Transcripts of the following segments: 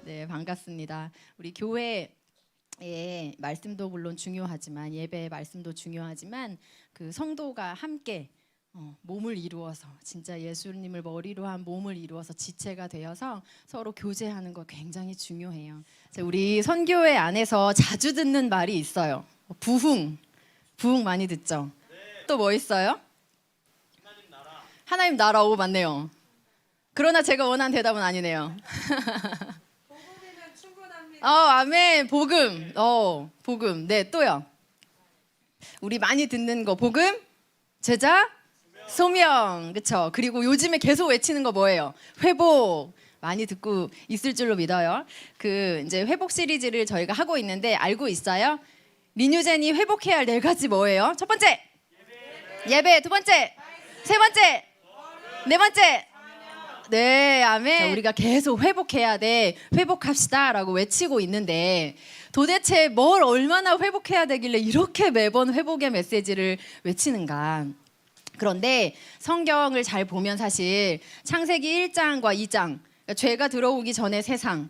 네, 반갑습니다. 우리 교회의 말씀도 물론 중요하지만 예배의 말씀도 중요하지만 그 성도가 함께 몸을 이루어서 진짜 예수님을 머리로 한 몸을 이루어서 지체가 되어서 서로 교제하는 거 굉장히 중요해요. 우리 선교회 안에서 자주 듣는 말이 있어요. 부흥 많이 듣죠? 또 뭐 있어요? 하나님 나라. 오, 맞네요. 그러나 제가 원한 대답은 아니네요. 복음이면 충분합니다. 아멘. 복음. 네, 또요. 우리 많이 듣는 거 복음, 제자, 소명. 그렇죠? 그리고 요즘에 계속 외치는 거 뭐예요? 회복. 많이 듣고 있을 줄로 믿어요. 그 이제 회복 시리즈를 저희가 하고 있는데 알고 있어요? 리뉴젠이 회복해야 할 4가지 뭐예요? 첫 번째, 예배. 두 번째, 세 번째, 네 번째. 네, 아멘. 자, 우리가 계속 회복해야 돼. 회복합시다라고 외치고 있는데 도대체 뭘 얼마나 회복해야 되길래 이렇게 매번 회복의 메시지를 외치는가? 그런데 성경을 잘 보면 사실 창세기 1장과 2장, 그러니까 죄가 들어오기 전에 세상,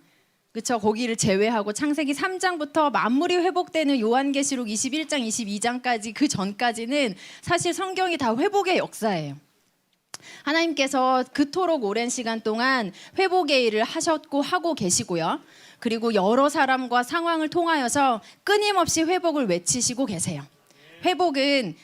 그렇죠? 거기를 제외하고 창세기 3장부터 만물이 회복되는 요한계시록 21장, 22장까지 그 전까지는 사실 성경이 다 회복의 역사예요. 하나님께서 그토록 오랜 시간 동안 회복의 일을 하셨고 하고 계시고요. 그리고 여러 사람과 상황을 통하여서 끊임없이 회복을 외치시고 계세요. 회복은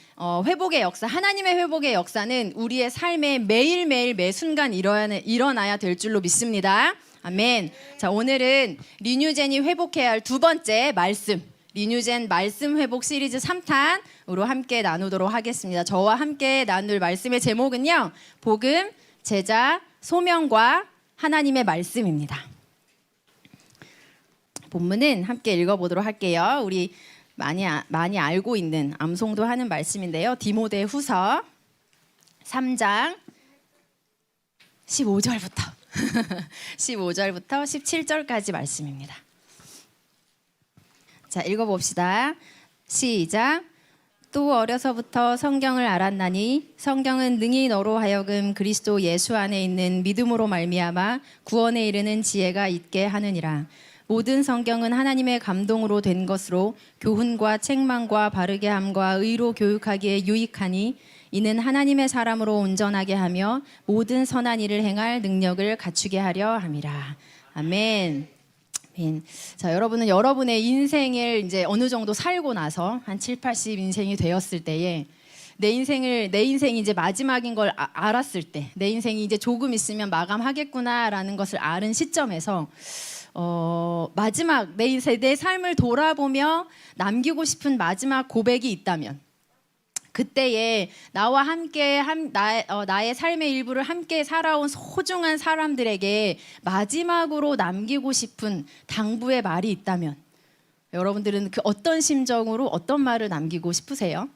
회복의 역사, 하나님의 회복의 역사는 우리의 삶에 매일매일 매 순간 일어나야 될 줄로 믿습니다. 아멘. 자, 오늘은 리뉴젠이 회복해야 할 2번째 말씀, 리뉴젠 말씀 회복 시리즈 3탄으로 함께 나누도록 하겠습니다. 저와 함께 나눌 말씀의 제목은요, 복음, 제자, 소명과 하나님의 말씀입니다. 본문은 함께 읽어보도록 할게요. 우리 많이 알고 있는 암송도 하는 말씀인데요. 디모데 후서 3장 15절부터 15절부터 17절까지 말씀입니다. 자, 읽어봅시다. 시작. 또 어려서부터 성경을 알았나니 성경은 능히 너로 하여금 그리스도 예수 안에 있는 믿음으로 말미암아 구원에 이르는 지혜가 있게 하느니라. 모든 성경은 하나님의 감동으로 된 것으로 교훈과 책망과 바르게 함과 의로 교육하기에 유익하니 이는 하나님의 사람으로 온전하게 하며 모든 선한 일을 행할 능력을 갖추게 하려 함이라. 아멘. 자, 여러분은 여러분의 인생을 이제 어느 정도 살고 나서 한 7, 80 인생이 되었을 때에 내 인생이 이제 마지막인 걸 알았을 때, 내 인생이 이제 조금 있으면 마감하겠구나라는 것을 아는 시점에서 마지막 내 삶을 돌아보며 남기고 싶은 마지막 고백이 있다면, 그때에 나와 함께 나의 삶의 일부를 함께 살아온 소중한 사람들에게 마지막으로 남기고 싶은 당부의 말이 있다면, 여러분들은 그 어떤 심정으로 어떤 말을 남기고 싶으세요?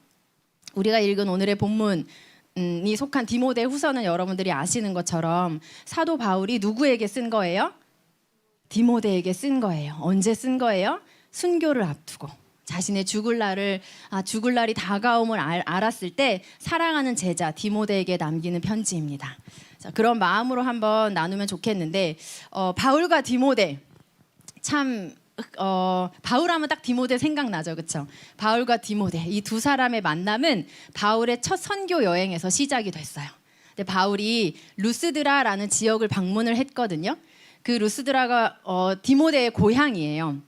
우리가 읽은 오늘의 본문이 속한 디모데 후서는 여러분들이 아시는 것처럼 사도 바울이 누구에게 쓴 거예요? 디모데에게 쓴 거예요. 언제 쓴 거예요? 순교를 앞두고 자신의 죽을 날이 다가옴을 알았을 때 사랑하는 제자 디모데에게 남기는 편지입니다. 자, 그런 마음으로 한번 나누면 좋겠는데, 바울과 디모데, 참 바울하면 딱 디모데 생각나죠, 그렇죠? 바울과 디모데, 이 두 사람의 만남은 바울의 첫 선교 여행에서 시작이 됐어요. 근데 바울이 루스드라라는 지역을 방문을 했거든요. 그 루스드라가 디모데의 고향이에요.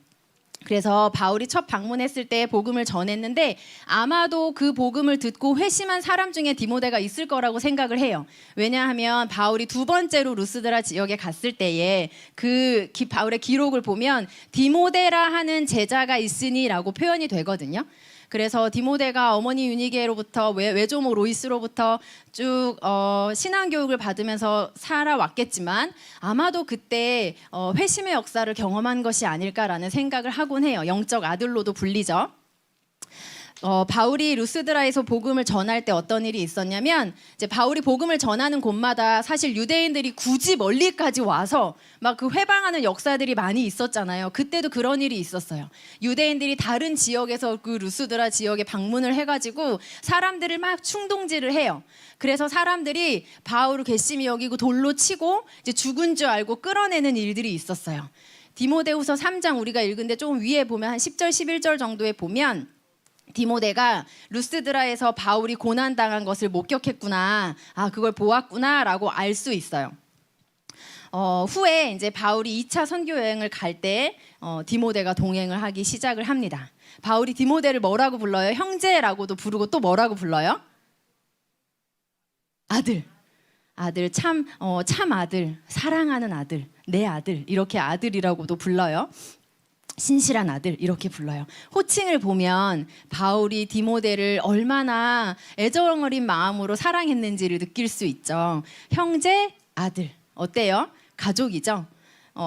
그래서 바울이 첫 방문했을 때 복음을 전했는데 아마도 그 복음을 듣고 회심한 사람 중에 디모데가 있을 거라고 생각을 해요. 왜냐하면 바울이 2번째로 루스드라 지역에 갔을 때에 그 바울의 기록을 보면 디모데라 하는 제자가 있으니라고 표현이 되거든요. 그래서 디모데가 어머니 유니게로부터 외조모 로이스로부터 쭉 신앙교육을 받으면서 살아왔겠지만 아마도 그때 회심의 역사를 경험한 것이 아닐까라는 생각을 하곤 해요. 영적 아들로도 불리죠. 바울이 루스드라에서 복음을 전할 때 어떤 일이 있었냐면, 이제 바울이 복음을 전하는 곳마다 사실 유대인들이 굳이 멀리까지 와서 막 그 회방하는 역사들이 많이 있었잖아요. 그때도 그런 일이 있었어요. 유대인들이 다른 지역에서 그 루스드라 지역에 방문을 해가지고 사람들을 막 충동질을 해요. 그래서 사람들이 바울을 괘씸히 여기고 돌로 치고 이제 죽은 줄 알고 끌어내는 일들이 있었어요. 디모데후서 3장 우리가 읽은데 조금 위에 보면 한 10절 11절 정도에 보면 디모데가 루스드라에서 바울이 고난당한 것을 목격했구나, 그걸 보았구나라고 알 수 있어요. 후에 이제 바울이 2차 선교 여행을 갈 때 디모데가 동행을 하기 시작을 합니다. 바울이 디모데를 뭐라고 불러요? 형제라고도 부르고 또 뭐라고 불러요? 아들. 참 아들, 사랑하는 아들, 내 아들, 이렇게 아들이라고도 불러요. 신실한 아들, 이렇게 불러요. 호칭을 보면 바울이 디모데를 얼마나 애정어린 마음으로 사랑했는지를 느낄 수 있죠. 형제, 아들. 어때요? 가족이죠.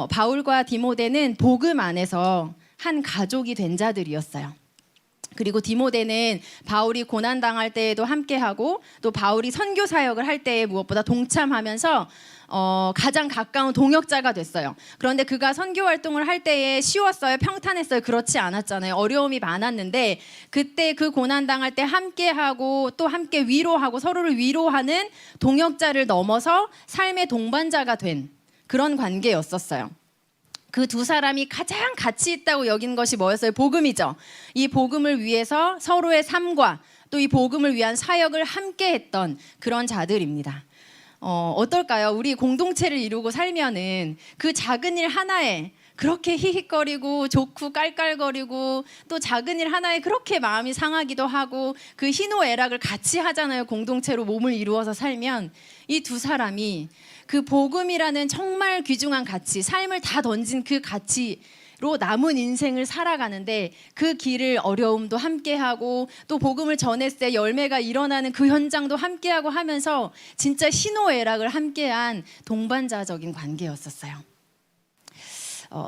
바울과 디모데는 복음 안에서 한 가족이 된 자들이었어요. 그리고 디모데는 바울이 고난당할 때에도 함께하고 또 바울이 선교 사역을 할 때에 무엇보다 동참하면서 가장 가까운 동역자가 됐어요. 그런데 그가 선교 활동을 할 때에 쉬웠어요? 평탄했어요? 그렇지 않았잖아요. 어려움이 많았는데 그때 그 고난당할 때 함께하고 또 함께 위로하고 서로를 위로하는 동역자를 넘어서 삶의 동반자가 된 그런 관계였었어요. 그 두 사람이 가장 가치 있다고 여긴 것이 뭐였어요? 복음이죠. 이 복음을 위해서 서로의 삶과 또 이 복음을 위한 사역을 함께 했던 그런 자들입니다. 어떨까요? 우리 공동체를 이루고 살면은 그 작은 일 하나에 그렇게 히히거리고 좋고 깔깔거리고 또 작은 일 하나에 그렇게 마음이 상하기도 하고 그 희노애락을 같이 하잖아요. 공동체로 몸을 이루어서 살면 이 두 사람이 그 복음이라는 정말 귀중한 가치, 삶을 다 던진 그 가치로 남은 인생을 살아가는데 그 길을 어려움도 함께하고 또 복음을 전했을 때 열매가 일어나는 그 현장도 함께하고 하면서 진짜 희노애락을 함께한 동반자적인 관계였었어요.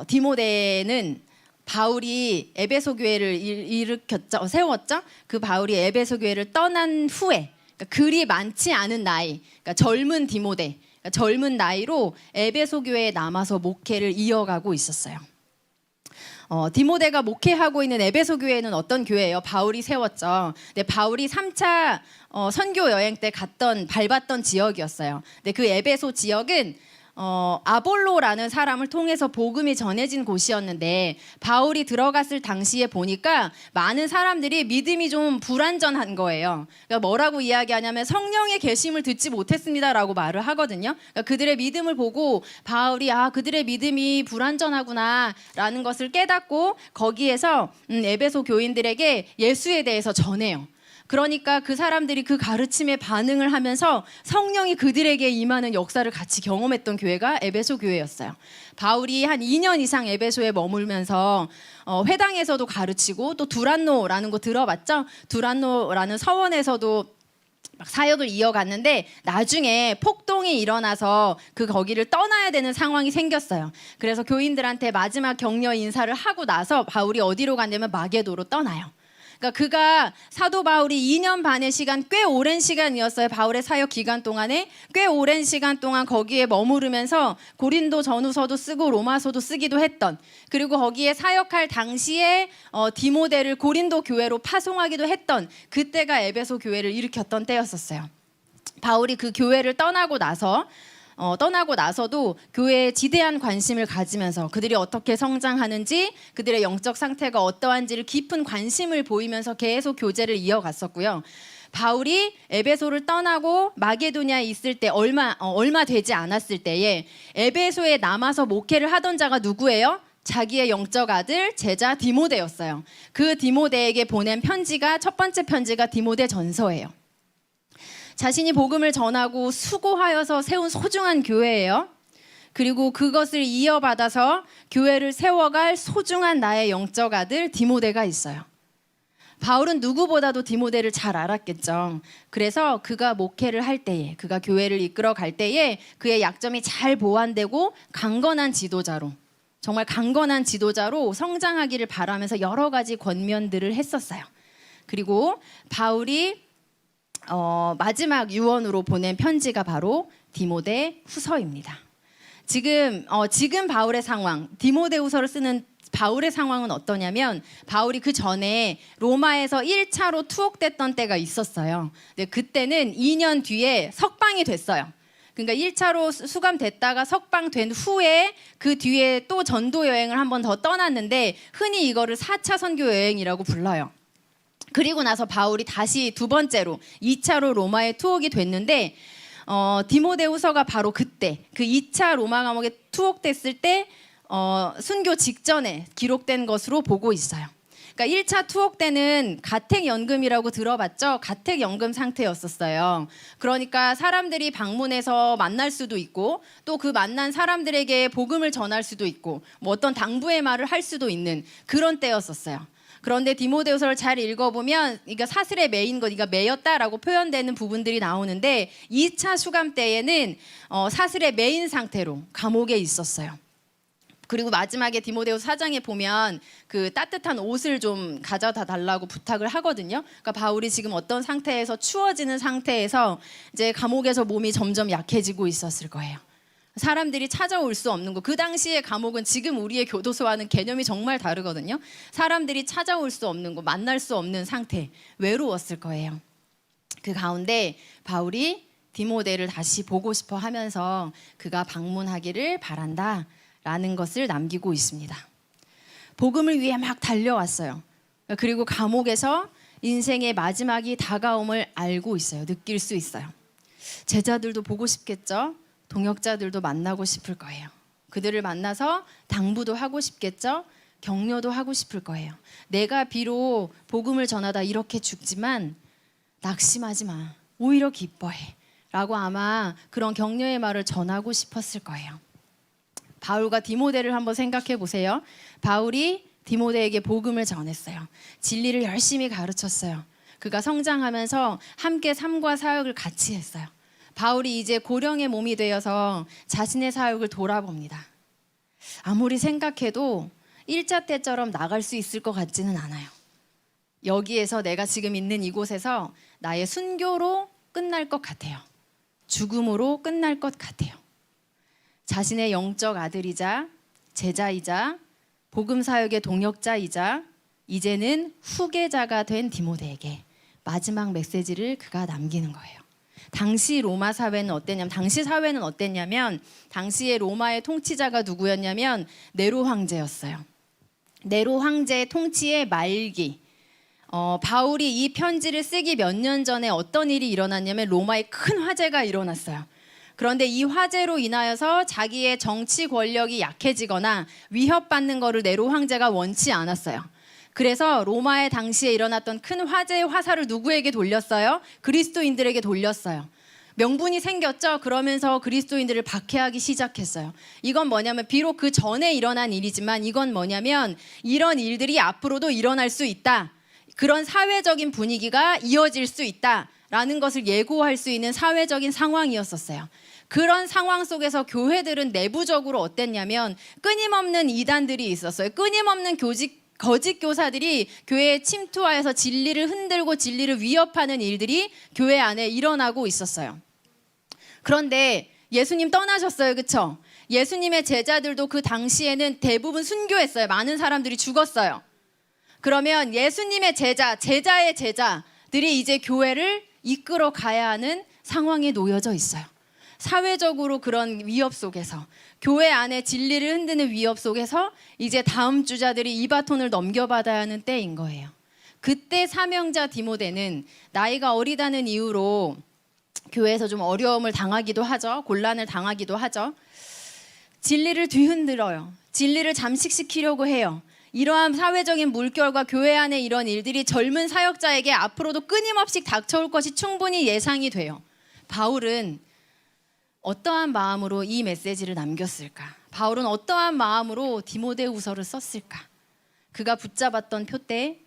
디모데는 바울이 에베소 교회를 세웠죠. 그 바울이 에베소 교회를 떠난 후에 그러니까 그리 많지 않은 나이, 그러니까 젊은 디모데, 그러니까 젊은 나이로 에베소 교회에 남아서 목회를 이어가고 있었어요. 디모데가 목회하고 있는 에베소 교회는 어떤 교회예요? 바울이 세웠죠. 근데 바울이 3차 선교 여행 때 밟았던 지역이었어요. 근데 그 에베소 지역은 아볼로라는 사람을 통해서 복음이 전해진 곳이었는데 바울이 들어갔을 당시에 보니까 많은 사람들이 믿음이 좀 불완전한 거예요. 그러니까 뭐라고 이야기하냐면 성령의 계심을 듣지 못했습니다라고 말을 하거든요. 그러니까 그들의 믿음을 보고 바울이 그들의 믿음이 불완전하구나라는 것을 깨닫고 거기에서 에베소 교인들에게 예수에 대해서 전해요. 그러니까 그 사람들이 그 가르침에 반응을 하면서 성령이 그들에게 임하는 역사를 같이 경험했던 교회가 에베소 교회였어요. 바울이 한 2년 이상 에베소에 머물면서 회당에서도 가르치고 또 두란노라는 거 들어봤죠? 두란노라는 서원에서도 막 사역을 이어갔는데 나중에 폭동이 일어나서 거기를 떠나야 되는 상황이 생겼어요. 그래서 교인들한테 마지막 격려 인사를 하고 나서 바울이 어디로 갔냐면 마게도로 떠나요. 그러니까 그가 사도 바울이 2년 반의 시간, 꽤 오랜 시간이었어요. 바울의 사역 기간 동안에 꽤 오랜 시간 동안 거기에 머무르면서 고린도 전후서도 쓰고 로마서도 쓰기도 했던, 그리고 거기에 사역할 당시에 디모데를 고린도 교회로 파송하기도 했던 그때가 에베소 교회를 일으켰던 때였었어요. 바울이 그 교회를 떠나고 나서도 교회에 지대한 관심을 가지면서 그들이 어떻게 성장하는지, 그들의 영적 상태가 어떠한지를 깊은 관심을 보이면서 계속 교제를 이어갔었고요. 바울이 에베소를 떠나고 마게도냐에 있을 때 얼마 되지 않았을 때에 에베소에 남아서 목회를 하던 자가 누구예요? 자기의 영적 아들, 제자 디모데였어요. 그 디모데에게 보낸 편지가, 첫 번째 편지가 디모데 전서예요. 자신이 복음을 전하고 수고하여서 세운 소중한 교회예요. 그리고 그것을 이어받아서 교회를 세워갈 소중한 나의 영적 아들 디모데가 있어요. 바울은 누구보다도 디모데를 잘 알았겠죠. 그래서 그가 목회를 할 때에, 그가 교회를 이끌어 갈 때에 그의 약점이 잘 보완되고 정말 강건한 지도자로 성장하기를 바라면서 여러 가지 권면들을 했었어요. 그리고 바울이 마지막 유언으로 보낸 편지가 바로 디모데 후서입니다. 지금 바울의 상황, 디모데 후서를 쓰는 바울의 상황은 어떠냐면, 바울이 그 전에 로마에서 1차로 투옥됐던 때가 있었어요. 근데 그때는 2년 뒤에 석방이 됐어요. 그러니까 1차로 수감됐다가 석방된 후에 그 뒤에 또 전도 여행을 한 번 더 떠났는데 흔히 이거를 4차 선교 여행이라고 불러요. 그리고 나서 바울이 다시 두 번째로 2차로 로마에 투옥이 됐는데 디모데후서가 바로 그때 그 2차 로마 감옥에 투옥됐을 때 순교 직전에 기록된 것으로 보고 있어요. 그러니까 1차 투옥 때는 가택연금이라고 들어봤죠? 가택연금 상태였었어요. 그러니까 사람들이 방문해서 만날 수도 있고 또 그 만난 사람들에게 복음을 전할 수도 있고 뭐 어떤 당부의 말을 할 수도 있는 그런 때였었어요. 그런데 디모데후서를 잘 읽어보면 이거 사슬에 매인 것, 이거 매였다라고 표현되는 부분들이 나오는데 2차 수감 때에는 사슬에 매인 상태로 감옥에 있었어요. 그리고 마지막에 디모데후서 4장에 보면 그 따뜻한 옷을 좀 가져다 달라고 부탁을 하거든요. 그러니까 바울이 지금 어떤 상태에서 추워지는 상태에서 이제 감옥에서 몸이 점점 약해지고 있었을 거예요. 사람들이 찾아올 수 없는 거. 그 당시의 감옥은 지금 우리의 교도소와는 개념이 정말 다르거든요. 사람들이 찾아올 수 없는 거, 만날 수 없는 상태, 외로웠을 거예요. 그 가운데 바울이 디모데를 다시 보고 싶어 하면서 그가 방문하기를 바란다 라는 것을 남기고 있습니다. 복음을 위해 막 달려왔어요. 그리고 감옥에서 인생의 마지막이 다가옴을 알고 있어요. 느낄 수 있어요. 제자들도 보고 싶겠죠. 동역자들도 만나고 싶을 거예요. 그들을 만나서 당부도 하고 싶겠죠. 격려도 하고 싶을 거예요. 내가 비록 복음을 전하다 이렇게 죽지만 낙심하지 마. 오히려 기뻐해. 라고 아마 그런 격려의 말을 전하고 싶었을 거예요. 바울과 디모데를 한번 생각해 보세요. 바울이 디모데에게 복음을 전했어요. 진리를 열심히 가르쳤어요. 그가 성장하면서 함께 삶과 사역을 같이 했어요. 바울이 이제 고령의 몸이 되어서 자신의 사역을 돌아봅니다. 아무리 생각해도 1차 때처럼 나갈 수 있을 것 같지는 않아요. 여기에서 내가 지금 있는 이곳에서 나의 순교로 끝날 것 같아요. 죽음으로 끝날 것 같아요. 자신의 영적 아들이자 제자이자 복음 사역의 동역자이자 이제는 후계자가 된 디모데에게 마지막 메시지를 그가 남기는 거예요. 당시 로마 사회는 어땠냐면 당시의 로마의 통치자가 누구였냐면 네로 황제였어요. 네로 황제의 통치의 말기. 바울이 이 편지를 쓰기 몇 년 전에 어떤 일이 일어났냐면 로마에 큰 화재가 일어났어요. 그런데 이 화재로 인하여서 자기의 정치 권력이 약해지거나 위협받는 것을 네로 황제가 원치 않았어요. 그래서 로마의 당시에 일어났던 큰 화재의 화살을 누구에게 돌렸어요? 그리스도인들에게 돌렸어요. 명분이 생겼죠? 그러면서 그리스도인들을 박해하기 시작했어요. 이건 뭐냐면 비록 그 전에 일어난 일이지만 이건 뭐냐면 이런 일들이 앞으로도 일어날 수 있다. 그런 사회적인 분위기가 이어질 수 있다라는 것을 예고할 수 있는 사회적인 상황이었었어요. 그런 상황 속에서 교회들은 내부적으로 어땠냐면 끊임없는 이단들이 있었어요. 끊임없는 거짓 교사들이 교회에 침투하여서 진리를 흔들고 진리를 위협하는 일들이 교회 안에 일어나고 있었어요. 그런데 예수님 떠나셨어요. 그렇죠? 예수님의 제자들도 그 당시에는 대부분 순교했어요. 많은 사람들이 죽었어요. 그러면 예수님의 제자의 제자들이 이제 교회를 이끌어 가야 하는 상황에 놓여져 있어요. 사회적으로 그런 위협 속에서 교회 안에 진리를 흔드는 위협 속에서 이제 다음 주자들이 이 바톤을 넘겨받아야 하는 때인 거예요. 그때 사명자 디모데는 나이가 어리다는 이유로 교회에서 좀 어려움을 당하기도 하죠. 곤란을 당하기도 하죠. 진리를 뒤흔들어요. 진리를 잠식시키려고 해요. 이러한 사회적인 물결과 교회 안에 이런 일들이 젊은 사역자에게 앞으로도 끊임없이 닥쳐올 것이 충분히 예상이 돼요. 바울은 어떠한 마음으로 이 메시지를 남겼을까? 바울은 어떠한 마음으로 디모데후서를 썼을까? 그가 붙잡았던 표대,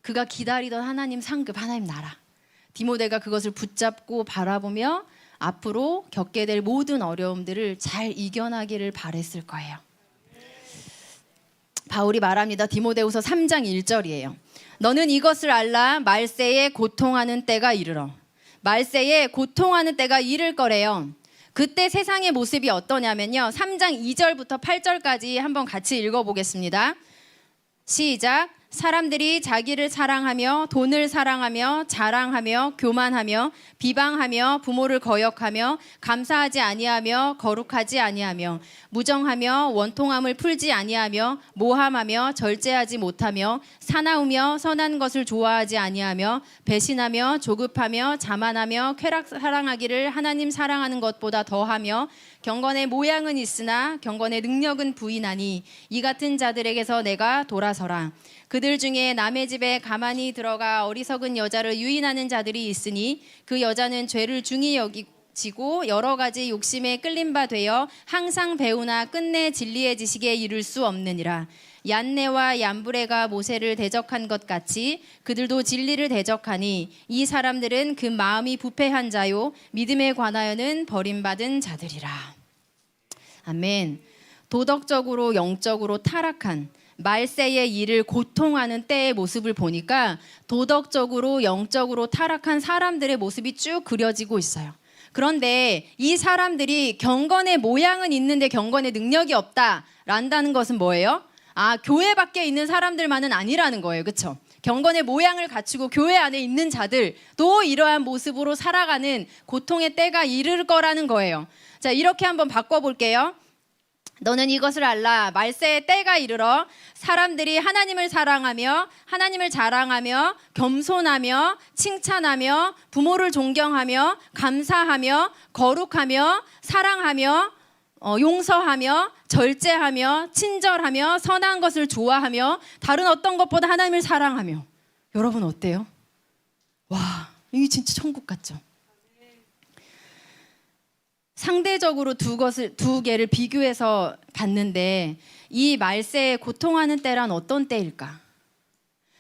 그가 기다리던 하나님 상급, 하나님 나라. 디모데가 그것을 붙잡고 바라보며 앞으로 겪게 될 모든 어려움들을 잘 이겨나기를 바랬을 거예요. 바울이 말합니다. 디모데후서 3장 1절이에요. 너는 이것을 알라. 말세에 고통하는 때가 이르러. 말세에 고통하는 때가 이를 거래요. 그때 세상의 모습이 어떠냐면요. 3장 2절부터 8절까지 한번 같이 읽어보겠습니다. 시작. 사람들이 자기를 사랑하며 돈을 사랑하며 자랑하며 교만하며 비방하며 부모를 거역하며 감사하지 아니하며 거룩하지 아니하며 무정하며 원통함을 풀지 아니하며 모함하며 절제하지 못하며 사나우며 선한 것을 좋아하지 아니하며 배신하며 조급하며 자만하며 쾌락 사랑하기를 하나님 사랑하는 것보다 더하며 경건의 모양은 있으나 경건의 능력은 부인하니 이 같은 자들에게서 내가 돌아서라. 그들 중에 남의 집에 가만히 들어가 어리석은 여자를 유인하는 자들이 있으니 그 여자는 죄를 중히 여기지고 여러 가지 욕심에 끌린 바 되어 항상 배우나 끝내 진리의 지식에 이를 수 없느니라. 얀네와 얀브레가 모세를 대적한 것 같이 그들도 진리를 대적하니 이 사람들은 그 마음이 부패한 자요 믿음에 관하여는 버림받은 자들이라. 아멘. 도덕적으로 영적으로 타락한 말세의 일을 고통하는 때의 모습을 보니까 도덕적으로 영적으로 타락한 사람들의 모습이 쭉 그려지고 있어요. 그런데 이 사람들이 경건의 모양은 있는데 경건의 능력이 없다란다는 것은 뭐예요? 교회 밖에 있는 사람들만은 아니라는 거예요. 그렇죠? 경건의 모양을 갖추고 교회 안에 있는 자들도 이러한 모습으로 살아가는 고통의 때가 이를 거라는 거예요. 자, 이렇게 한번 바꿔볼게요. 너는 이것을 알라. 말세의 때가 이르러 사람들이 하나님을 사랑하며 하나님을 자랑하며 겸손하며 칭찬하며 부모를 존경하며 감사하며 거룩하며 사랑하며 용서하며 절제하며 친절하며 선한 것을 좋아하며 다른 어떤 것보다 하나님을 사랑하며. 여러분 어때요? 와, 이게 진짜 천국 같죠? 상대적으로 두 개를 비교해서 봤는데 이 말세에 고통하는 때란 어떤 때일까?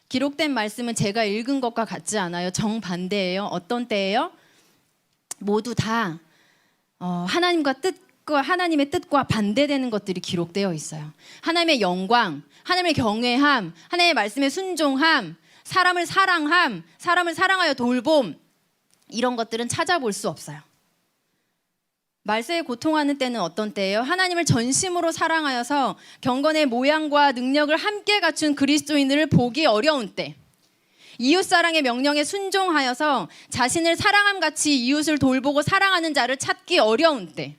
기록된 말씀은 제가 읽은 것과 같지 않아요. 정반대예요. 어떤 때예요? 모두 다 하나님의 뜻과 반대되는 것들이 기록되어 있어요. 하나님의 영광, 하나님의 경외함, 하나님의 말씀에 순종함, 사람을 사랑함, 사람을 사랑하여 돌봄, 이런 것들은 찾아볼 수 없어요. 말세에 고통하는 때는 어떤 때예요? 하나님을 전심으로 사랑하여서 경건의 모양과 능력을 함께 갖춘 그리스도인을 보기 어려운 때, 이웃사랑의 명령에 순종하여서 자신을 사랑함같이 이웃을 돌보고 사랑하는 자를 찾기 어려운 때,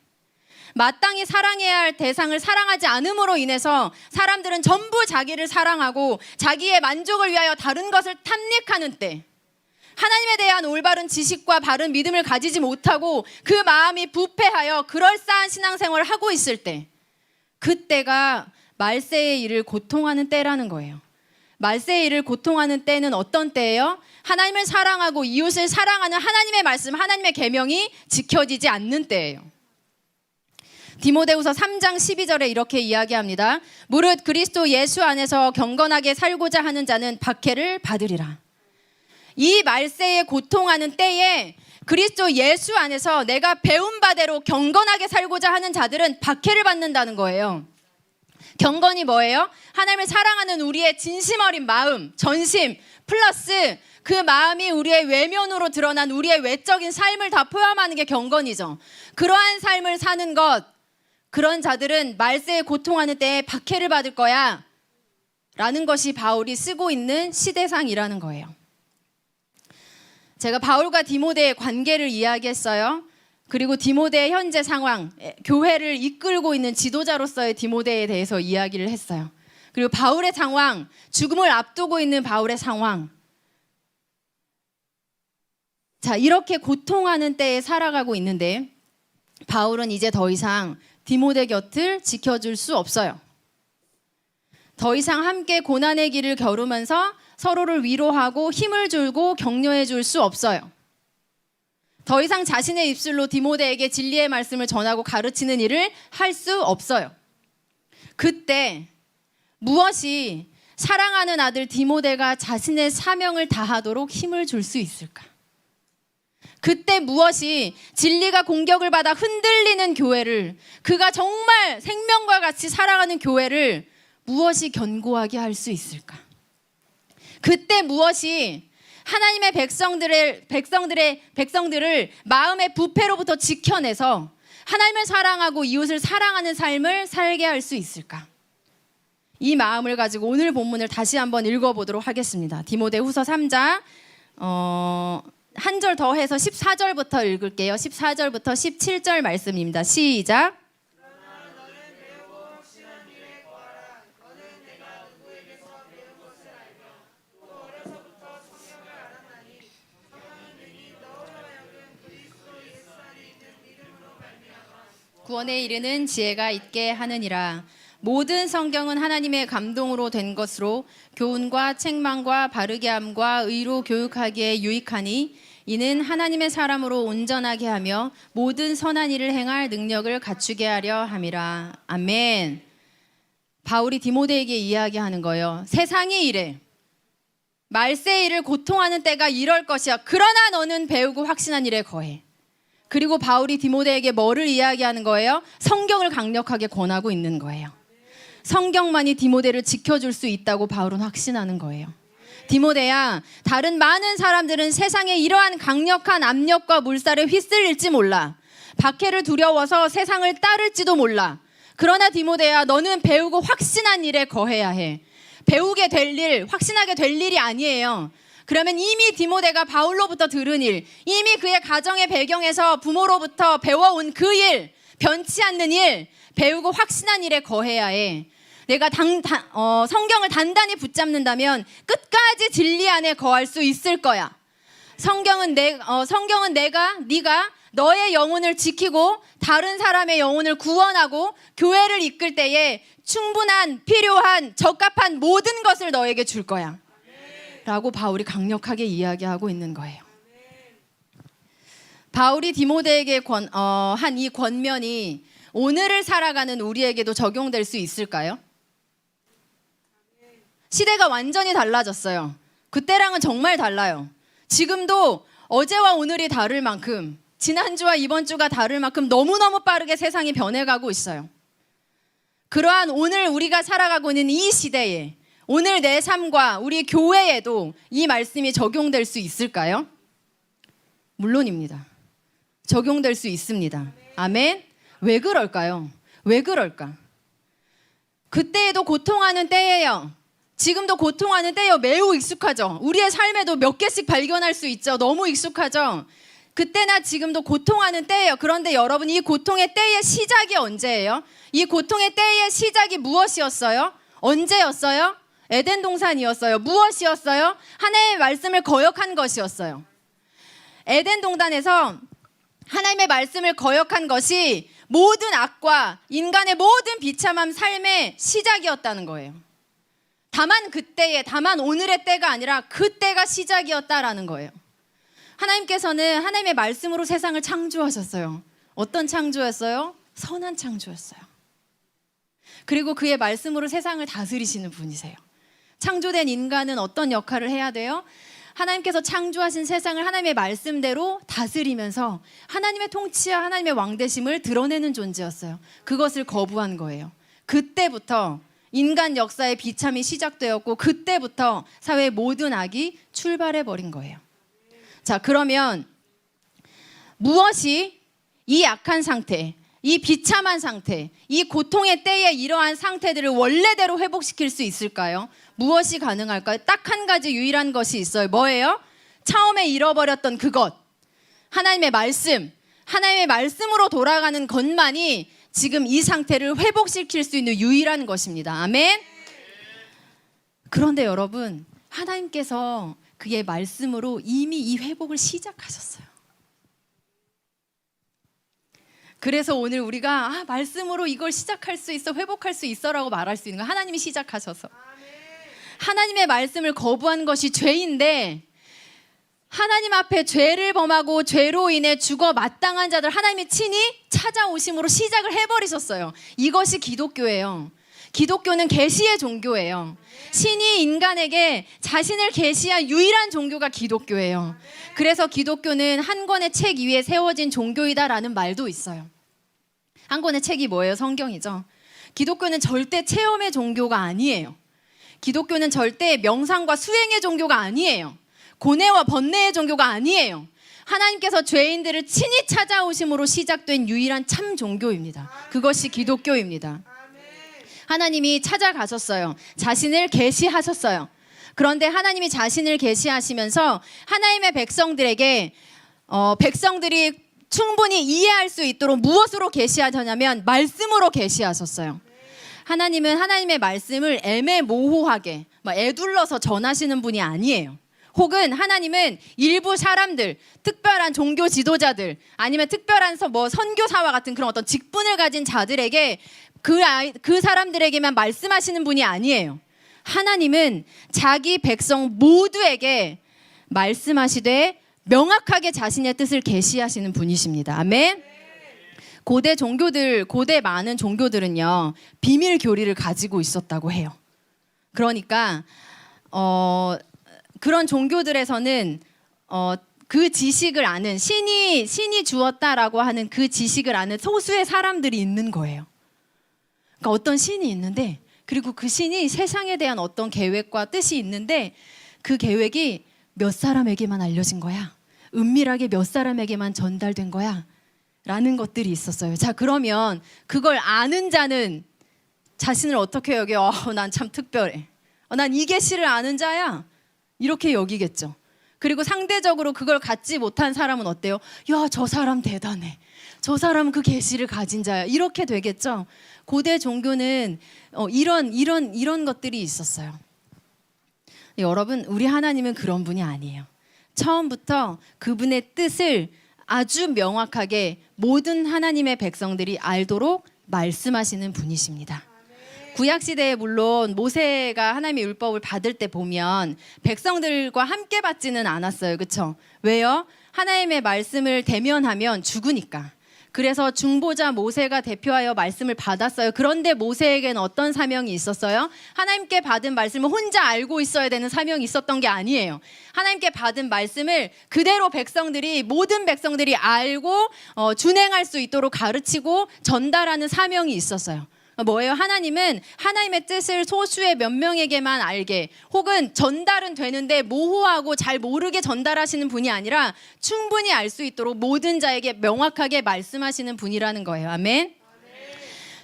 마땅히 사랑해야 할 대상을 사랑하지 않음으로 인해서 사람들은 전부 자기를 사랑하고 자기의 만족을 위하여 다른 것을 탐닉하는 때, 하나님에 대한 올바른 지식과 바른 믿음을 가지지 못하고 그 마음이 부패하여 그럴싸한 신앙생활을 하고 있을 때, 그때가 말세의 일을 고통하는 때라는 거예요. 말세의 일을 고통하는 때는 어떤 때예요? 하나님을 사랑하고 이웃을 사랑하는 하나님의 말씀, 하나님의 계명이 지켜지지 않는 때예요. 디모데후서 3장 12절에 이렇게 이야기합니다. 무릇 그리스도 예수 안에서 경건하게 살고자 하는 자는 박해를 받으리라. 이 말세에 고통하는 때에 그리스도 예수 안에서 내가 배운 바대로 경건하게 살고자 하는 자들은 박해를 받는다는 거예요. 경건이 뭐예요? 하나님을 사랑하는 우리의 진심 어린 마음, 전심, 플러스 그 마음이 우리의 외면으로 드러난 우리의 외적인 삶을 다 포함하는 게 경건이죠. 그러한 삶을 사는 것, 그런 자들은 말세에 고통하는 때에 박해를 받을 거야 라는 것이 바울이 쓰고 있는 시대상이라는 거예요. 제가 바울과 디모데의 관계를 이야기했어요. 그리고 디모데의 현재 상황, 교회를 이끌고 있는 지도자로서의 디모데에 대해서 이야기를 했어요. 그리고 바울의 상황, 죽음을 앞두고 있는 바울의 상황. 자, 이렇게 고통하는 때에 살아가고 있는데 바울은 이제 더 이상 디모데 곁을 지켜줄 수 없어요. 더 이상 함께 고난의 길을 겨루면서 서로를 위로하고 힘을 주고 격려해 줄 수 없어요. 더 이상 자신의 입술로 디모데에게 진리의 말씀을 전하고 가르치는 일을 할 수 없어요. 그때 무엇이 사랑하는 아들 디모데가 자신의 사명을 다하도록 힘을 줄 수 있을까? 그때 무엇이 진리가 공격을 받아 흔들리는 교회를, 그가 정말 생명과 같이 사랑하는 교회를 무엇이 견고하게 할 수 있을까? 그때 무엇이 하나님의 백성들을 마음의 부패로부터 지켜내서 하나님을 사랑하고 이웃을 사랑하는 삶을 살게 할 수 있을까? 이 마음을 가지고 오늘 본문을 다시 한번 읽어보도록 하겠습니다. 디모데후서 3장 한 절 더 해서 14절부터 읽을게요. 14절부터 17절 말씀입니다. 시작. 구원에 이르는 지혜가 있게 하느니라. 모든 성경은 하나님의 감동으로 된 것으로 교훈과 책망과 바르게 함과 의로 교육하기에 유익하니 이는 하나님의 사람으로 온전하게 하며 모든 선한 일을 행할 능력을 갖추게 하려 함이라. 아멘. 바울이 디모데에게 이야기하는 거예요. 세상이 이래. 말세의 일을 고통하는 때가 이럴 것이야. 그러나 너는 배우고 확신한 일에 거해. 그리고 바울이 디모데에게 뭐를 이야기하는 거예요? 성경을 강력하게 권하고 있는 거예요. 성경만이 디모데를 지켜줄 수 있다고 바울은 확신하는 거예요. 디모데야, 다른 많은 사람들은 세상에 이러한 강력한 압력과 물살에 휩쓸릴지 몰라. 박해를 두려워서 세상을 따를지도 몰라. 그러나 디모데야, 너는 배우고 확신한 일에 거해야 해. 배우게 될 일, 확신하게 될 일이 아니에요. 그러면 이미 디모데가 바울로부터 들은 일, 이미 그의 가정의 배경에서 부모로부터 배워온 그 일, 변치 않는 일, 배우고 확신한 일에 거해야 해. 내가 성경을 단단히 붙잡는다면 끝까지 진리 안에 거할 수 있을 거야. 성경은 네가 너의 영혼을 지키고 다른 사람의 영혼을 구원하고 교회를 이끌 때에 충분한, 필요한, 적합한 모든 것을 너에게 줄 거야. 라고 바울이 강력하게 이야기하고 있는 거예요. 바울이 디모데에게 한 이 권면이 오늘을 살아가는 우리에게도 적용될 수 있을까요? 시대가 완전히 달라졌어요. 그때랑은 정말 달라요. 지금도 어제와 오늘이 다를 만큼, 지난주와 이번 주가 다를 만큼 너무너무 빠르게 세상이 변해가고 있어요. 그러한 오늘 우리가 살아가고 있는 이 시대에 오늘 내 삶과 우리 교회에도 이 말씀이 적용될 수 있을까요? 물론입니다. 적용될 수 있습니다. 아멘. 왜 그럴까요? 왜 그럴까? 그때에도 고통하는 때예요. 지금도 고통하는 때예요. 매우 익숙하죠. 우리의 삶에도 몇 개씩 발견할 수 있죠. 너무 익숙하죠. 그때나 지금도 고통하는 때예요. 그런데 여러분, 이 고통의 때의 시작이 언제예요? 이 고통의 때의 시작이 무엇이었어요? 언제였어요? 에덴 동산이었어요. 무엇이었어요? 하나님의 말씀을 거역한 것이었어요. 에덴 동산에서 하나님의 말씀을 거역한 것이 모든 악과 인간의 모든 비참한 삶의 시작이었다는 거예요. 다만 오늘의 때가 아니라 그때가 시작이었다라는 거예요. 하나님께서는 하나님의 말씀으로 세상을 창조하셨어요. 어떤 창조였어요? 선한 창조였어요. 그리고 그의 말씀으로 세상을 다스리시는 분이세요. 창조된 인간은 어떤 역할을 해야 돼요? 하나님께서 창조하신 세상을 하나님의 말씀대로 다스리면서 하나님의 통치와 하나님의 왕되심을 드러내는 존재였어요. 그것을 거부한 거예요. 그때부터 인간 역사의 비참이 시작되었고 그때부터 사회의 모든 악이 출발해버린 거예요. 자, 그러면 무엇이 이 약한 상태, 이 비참한 상태, 이 고통의 때에 이러한 상태들을 원래대로 회복시킬 수 있을까요? 무엇이 가능할까요? 딱 한 가지 유일한 것이 있어요. 뭐예요? 처음에 잃어버렸던 그것. 하나님의 말씀. 하나님의 말씀으로 돌아가는 것만이 지금 이 상태를 회복시킬 수 있는 유일한 것입니다. 아멘. 그런데 여러분, 하나님께서 그의 말씀으로 이미 이 회복을 시작하셨어요. 그래서 오늘 우리가 말씀으로 이걸 시작할 수 있어, 회복할 수 있어라고 말할 수 있는 거, 하나님이 시작하셔서. 하나님의 말씀을 거부한 것이 죄인데 하나님 앞에 죄를 범하고 죄로 인해 죽어 마땅한 자들 하나님이 친히 찾아오심으로 시작을 해버리셨어요. 이것이 기독교예요. 기독교는 계시의 종교예요. 신이 인간에게 자신을 계시한 유일한 종교가 기독교예요. 그래서 기독교는 한 권의 책 위에 세워진 종교이다라는 말도 있어요. 한 권의 책이 뭐예요? 성경이죠. 기독교는 절대 체험의 종교가 아니에요. 기독교는 절대 명상과 수행의 종교가 아니에요. 고뇌와 번뇌의 종교가 아니에요. 하나님께서 죄인들을 친히 찾아오심으로 시작된 유일한 참 종교입니다. 그것이 기독교입니다. 하나님이 찾아가셨어요. 자신을 계시하셨어요. 그런데 하나님이 자신을 계시하시면서 하나님의 백성들에게 백성들이 충분히 이해할 수 있도록 무엇으로 계시하셨냐면 말씀으로 계시하셨어요. 하나님은 하나님의 말씀을 애매모호하게 애둘러서 전하시는 분이 아니에요. 혹은 하나님은 일부 사람들, 특별한 종교 지도자들, 아니면 특별한 선교사와 같은 그런 어떤 직분을 가진 자들에게 그 사람들에게만 말씀하시는 분이 아니에요. 하나님은 자기 백성 모두에게 말씀하시되 명확하게 자신의 뜻을 계시하시는 분이십니다. 아멘. 고대 많은 종교들은요, 비밀 교리를 가지고 있었다고 해요. 그러니까 그런 종교들에서는 그 지식을 아는 신이 주었다라고 하는 그 지식을 아는 소수의 사람들이 있는 거예요. 그러니까 어떤 신이 있는데, 그리고 그 신이 세상에 대한 어떤 계획과 뜻이 있는데 그 계획이 몇 사람에게만 알려진 거야. 은밀하게 몇 사람에게만 전달된 거야. 라는 것들이 있었어요. 자, 그러면 그걸 아는 자는 자신을 어떻게 여겨? 난 참 특별해. 난 이 계시를 아는 자야. 이렇게 여기겠죠. 그리고 상대적으로 그걸 갖지 못한 사람은 어때요? 야, 저 사람 대단해. 저 사람은 그 계시를 가진 자야. 이렇게 되겠죠. 고대 종교는 이런 것들이 있었어요. 여러분, 우리 하나님은 그런 분이 아니에요. 처음부터 그분의 뜻을 아주 명확하게 모든 하나님의 백성들이 알도록 말씀하시는 분이십니다. 구약시대에 물론 모세가 하나님의 율법을 받을 때 보면 백성들과 함께 받지는 않았어요. 그렇죠? 왜요? 하나님의 말씀을 대면하면 죽으니까. 그래서 중보자 모세가 대표하여 말씀을 받았어요. 그런데 모세에게는 어떤 사명이 있었어요? 하나님께 받은 말씀을 혼자 알고 있어야 되는 사명이 있었던 게 아니에요. 하나님께 받은 말씀을 그대로 모든 백성들이 알고 준행할 수 있도록 가르치고 전달하는 사명이 있었어요. 뭐예요? 하나님은 하나님의 뜻을 소수의 몇 명에게만 알게, 혹은 전달은 되는데 모호하고 잘 모르게 전달하시는 분이 아니라 충분히 알 수 있도록 모든 자에게 명확하게 말씀하시는 분이라는 거예요. 아멘.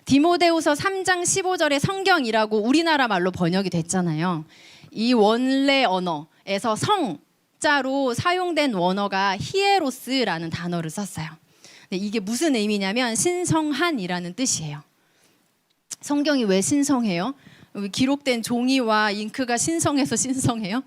디모데후서 3장 15절에 성경이라고 우리나라 말로 번역이 됐잖아요. 이 원래 언어에서 성자로 사용된 원어가 히에로스라는 단어를 썼어요. 이게 무슨 의미냐면 신성한이라는 뜻이에요. 성경이 왜 신성해요? 기록된 종이와 잉크가 신성해서 신성해요?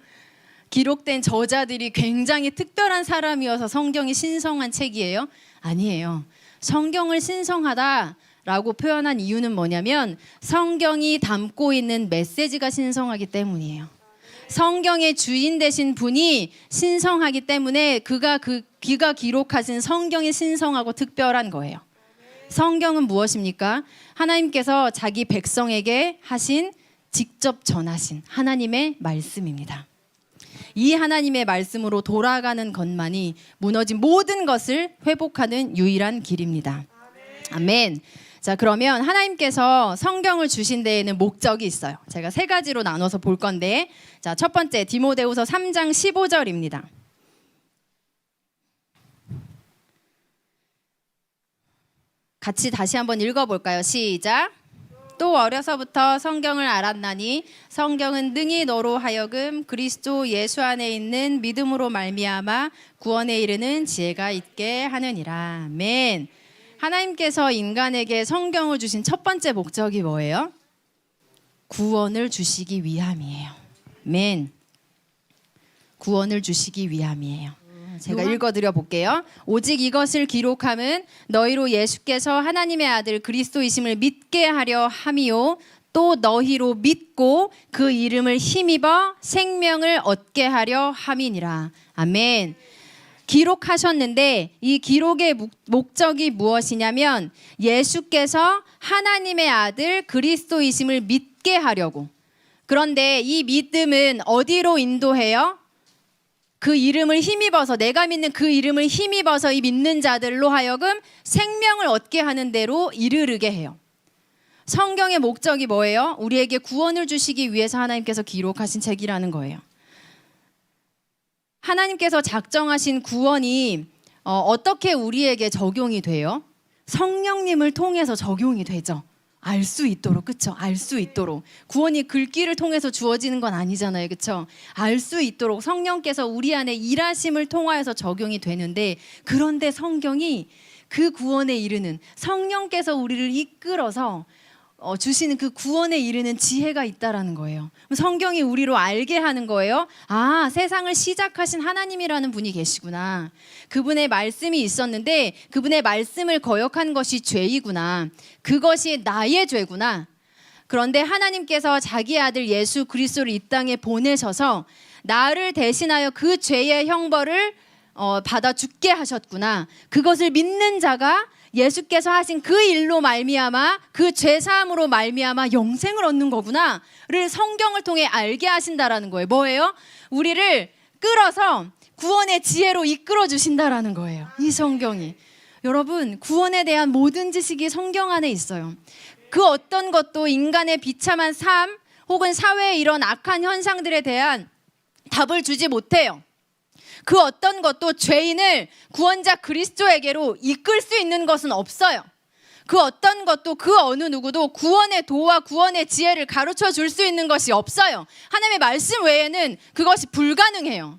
기록된 저자들이 굉장히 특별한 사람이어서 성경이 신성한 책이에요? 아니에요. 성경을 신성하다라고 표현한 이유는 뭐냐면 성경이 담고 있는 메시지가 신성하기 때문이에요. 성경의 주인 되신 분이 신성하기 때문에 그가 기록하신 성경이 신성하고 특별한 거예요. 성경은 무엇입니까? 하나님께서 자기 백성에게 직접 전하신 하나님의 말씀입니다. 이 하나님의 말씀으로 돌아가는 것만이 무너진 모든 것을 회복하는 유일한 길입니다. 아멘. 자, 그러면 하나님께서 성경을 주신 데에는 목적이 있어요. 제가 3가지로 나눠서 볼 건데, 자, 첫 번째 디모데후서 3장 15절입니다. 같이 다시 한번 읽어볼까요? 시작. 또 어려서부터 성경을 알았나니 성경은 능히 너로 하여금 그리스도 예수 안에 있는 믿음으로 말미암아 구원에 이르는 지혜가 있게 하느니라. 아멘. 하나님께서 인간에게 성경을 주신 첫 번째 목적이 뭐예요? 구원을 주시기 위함이에요. 아멘. 구원을 주시기 위함이에요. 제가 읽어드려 볼게요. 오직 이것을 기록함은 너희로 예수께서 하나님의 아들 그리스도이심을 믿게 하려 함이요 또 너희로 믿고 그 이름을 힘입어 생명을 얻게 하려 함이니라. 아멘. 기록하셨는데 이 기록의 목적이 무엇이냐면 예수께서 하나님의 아들 그리스도이심을 믿게 하려고. 그런데 이 믿음은 어디로 인도해요? 그 이름을 힘입어서, 내가 믿는 그 이름을 힘입어서 이 믿는 자들로 하여금 생명을 얻게 하는 대로 이르르게 해요. 성경의 목적이 뭐예요? 우리에게 구원을 주시기 위해서 하나님께서 기록하신 책이라는 거예요. 하나님께서 작정하신 구원이 어떻게 우리에게 적용이 돼요? 성령님을 통해서 적용이 되죠. 알 수 있도록, 그쵸? 알 수 있도록. 구원이 글귀를 통해서 주어지는 건 아니잖아요, 그쵸? 알 수 있도록 성령께서 우리 안에 일하심을 통하여서 적용이 되는데, 그런데 성경이 그 구원에 이르는, 성령께서 우리를 이끌어서 주시는 그 구원에 이르는 지혜가 있다라는 거예요. 성경이 우리로 알게 하는 거예요. 아, 세상을 시작하신 하나님이라는 분이 계시구나. 그분의 말씀이 있었는데 그분의 말씀을 거역한 것이 죄이구나. 그것이 나의 죄구나. 그런데 하나님께서 자기 아들 예수 그리스도를 이 땅에 보내셔서 나를 대신하여 그 죄의 형벌을 받아 죽게 하셨구나. 그것을 믿는 자가 예수께서 하신 그 일로 말미암아, 그 죄사함으로 말미암아 영생을 얻는 거구나를 성경을 통해 알게 하신다라는 거예요. 뭐예요? 우리를 끌어서 구원의 지혜로 이끌어 주신다라는 거예요. 이 성경이. 여러분, 구원에 대한 모든 지식이 성경 안에 있어요. 그 어떤 것도 인간의 비참한 삶 혹은 사회에 이런 악한 현상들에 대한 답을 주지 못해요. 그 어떤 것도 죄인을 구원자 그리스도에게로 이끌 수 있는 것은 없어요. 그 어떤 것도 그 어느 누구도 구원의 도와 구원의 지혜를 가르쳐 줄 수 있는 것이 없어요. 하나님의 말씀 외에는 그것이 불가능해요.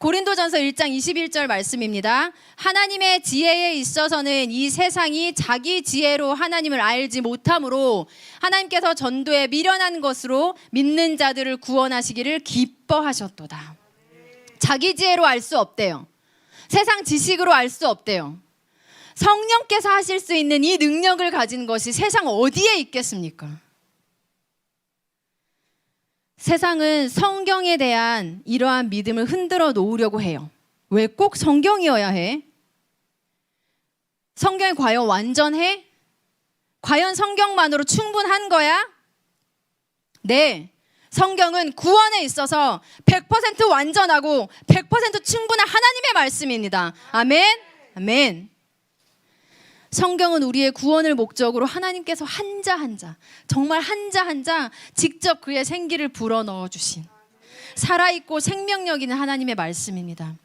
고린도전서 1장 21절 말씀입니다. 하나님의 지혜에 있어서는 이 세상이 자기 지혜로 하나님을 알지 못하므로 하나님께서 전도에 미련한 것으로 믿는 자들을 구원하시기를 기뻐하셨도다. 자기 지혜로 알 수 없대요. 세상 지식으로 알 수 없대요. 성령께서 하실 수 있는 이 능력을 가진 것이 세상 어디에 있겠습니까? 세상은 성경에 대한 이러한 믿음을 흔들어 놓으려고 해요. 왜 꼭 성경이어야 해? 성경이 과연 완전해? 과연 성경만으로 충분한 거야? 네. 성경은 구원에 있어서 100% 완전하고 100% 충분한 하나님의 말씀입니다. 아멘. 아멘. 성경은 우리의 구원을 목적으로 하나님께서 한 자 한 자, 정말 한 자 한 자 직접 그의 생기를 불어넣어 주신 살아있고 생명력 있는 하나님의 말씀입니다.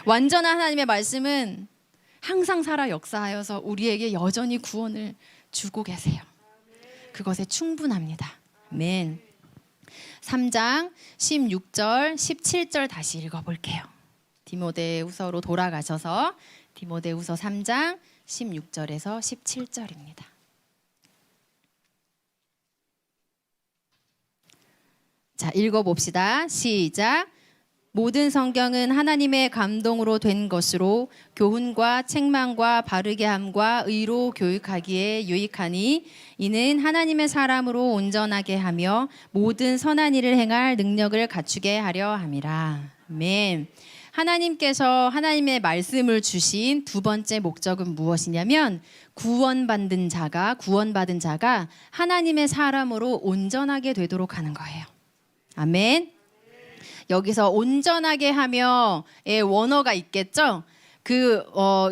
완전한 하나님의 말씀은 항상 살아 역사하여서 우리에게 여전히 구원을 주고 계세요. 그것에 충분합니다. 아멘. 3장 16절 17절 다시 읽어볼게요. 디모데후서로 돌아가셔서 디모데후서 3장 16절에서 17절입니다. 자, 읽어봅시다. 시작. 모든 성경은 하나님의 감동으로 된 것으로 교훈과 책망과 바르게 함과 의로 교육하기에 유익하니 이는 하나님의 사람으로 온전하게 하며 모든 선한 일을 행할 능력을 갖추게 하려 함이라. 아멘. 하나님께서 하나님의 말씀을 주신 두 번째 목적은 무엇이냐면 구원받은 자가 하나님의 사람으로 온전하게 되도록 하는 거예요. 아멘. 여기서 온전하게 하며의 원어가 있겠죠.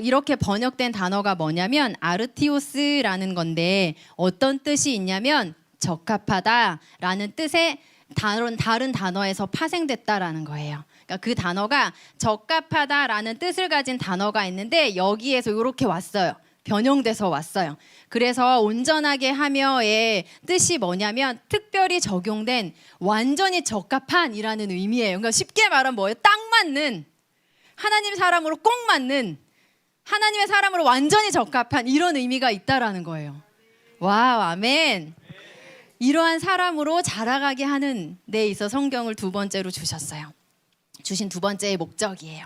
이렇게 번역된 단어가 뭐냐면 아르티오스라는 건데 어떤 뜻이 있냐면 적합하다라는 뜻의 다른 단어에서 파생됐다라는 거예요. 그러니까 그 단어가 적합하다라는 뜻을 가진 단어가 있는데 여기에서 이렇게 왔어요. 변형돼서 왔어요. 그래서 온전하게 하며의 뜻이 뭐냐면 특별히 적용된 완전히 적합한이라는 의미예요. 그러니까 쉽게 말하면 뭐예요? 딱 맞는, 하나님 사람으로 꼭 맞는, 하나님의 사람으로 완전히 적합한 이런 의미가 있다라는 거예요. 와우, 아멘. 이러한 사람으로 자라가게 하는 데 있어 성경을 두 번째로 주셨어요. 주신 두 번째의 목적이에요.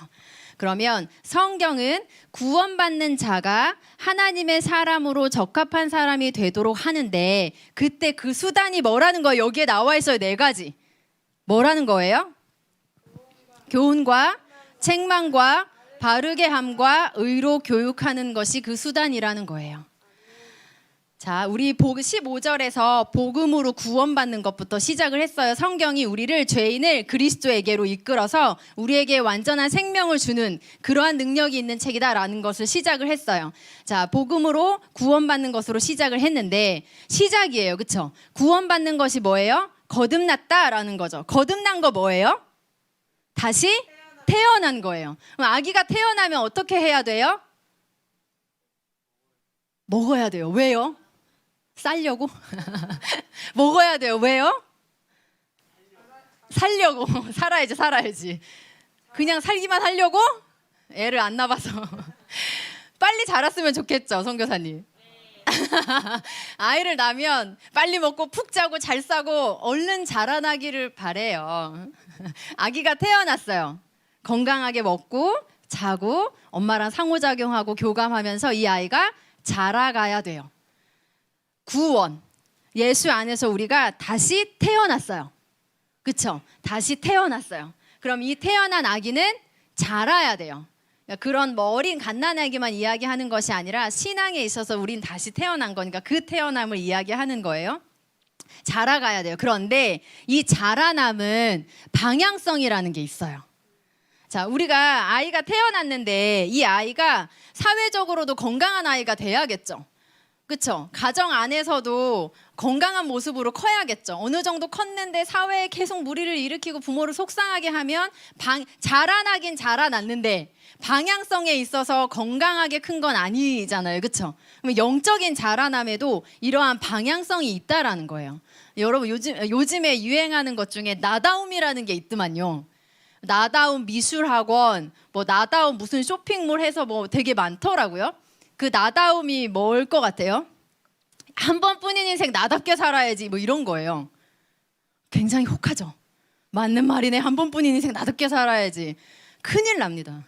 그러면 성경은 구원받는 자가 하나님의 사람으로 적합한 사람이 되도록 하는데 그때 그 수단이 뭐라는 거예요? 여기에 나와 있어요. 4가지. 뭐라는 거예요? 교훈과 책망과 바르게 함과 의로 교육하는 것이 그 수단이라는 거예요. 자, 우리 15절에서 복음으로 구원받는 것부터 시작을 했어요. 성경이 우리를 죄인을 그리스도에게로 이끌어서 우리에게 완전한 생명을 주는 그러한 능력이 있는 책이다라는 것을 시작을 했어요. 자, 복음으로 구원받는 것으로 시작을 했는데 시작이에요. 그렇죠? 구원받는 것이 뭐예요? 거듭났다라는 거죠. 거듭난 거 뭐예요? 다시 태어난 거예요. 그럼 아기가 태어나면 어떻게 해야 돼요? 먹어야 돼요. 왜요? 살려고? 먹어야 돼요. 왜요? 살려고. 살아야지. 그냥 살기만 하려고? 애를 안 낳아서. 빨리 자랐으면 좋겠죠, 선교사님. 아이를 낳으면 빨리 먹고 푹 자고 잘 싸고 얼른 자라나기를 바래요. 아기가 태어났어요. 건강하게 먹고 자고 엄마랑 상호작용하고 교감하면서 이 아이가 자라가야 돼요. 구원. 예수 안에서 우리가 다시 태어났어요. 그렇죠? 다시 태어났어요. 그럼 이 태어난 아기는 자라야 돼요. 그런 어린 갓난아기만 이야기하는 것이 아니라 신앙에 있어서 우린 다시 태어난 거니까 그 태어남을 이야기하는 거예요. 자라가야 돼요. 그런데 이 자라남은 방향성이라는 게 있어요. 자, 우리가 아이가 태어났는데 이 아이가 사회적으로도 건강한 아이가 돼야겠죠. 그렇죠? 가정 안에서도 건강한 모습으로 커야겠죠. 어느 정도 컸는데 사회에 계속 무리를 일으키고 부모를 속상하게 하면 자라나긴 자라났는데 방향성에 있어서 건강하게 큰 건 아니잖아요. 그렇죠? 그럼 영적인 자라남에도 이러한 방향성이 있다라는 거예요. 여러분 요즘에 유행하는 것 중에 나다움이라는 게 있더만요. 나다움 미술학원, 뭐 나다움 무슨 쇼핑몰 해서 뭐 되게 많더라고요. 그 나다움이 뭘 것 같아요? 한 번뿐인 인생 나답게 살아야지 뭐 이런 거예요. 굉장히 혹하죠. 맞는 말이네. 한 번뿐인 인생 나답게 살아야지. 큰일 납니다.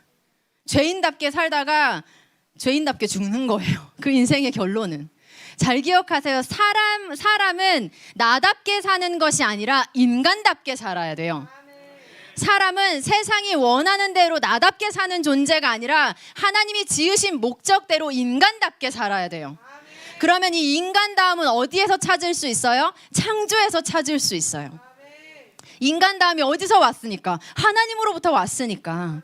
죄인답게 살다가 죄인답게 죽는 거예요. 그 인생의 결론은. 잘 기억하세요. 사람은 나답게 사는 것이 아니라 인간답게 살아야 돼요. 사람은 세상이 원하는 대로 나답게 사는 존재가 아니라 하나님이 지으신 목적대로 인간답게 살아야 돼요. 그러면 이 인간다움은 어디에서 찾을 수 있어요? 창조에서 찾을 수 있어요. 인간다움이 어디서 왔으니까? 하나님으로부터 왔으니까.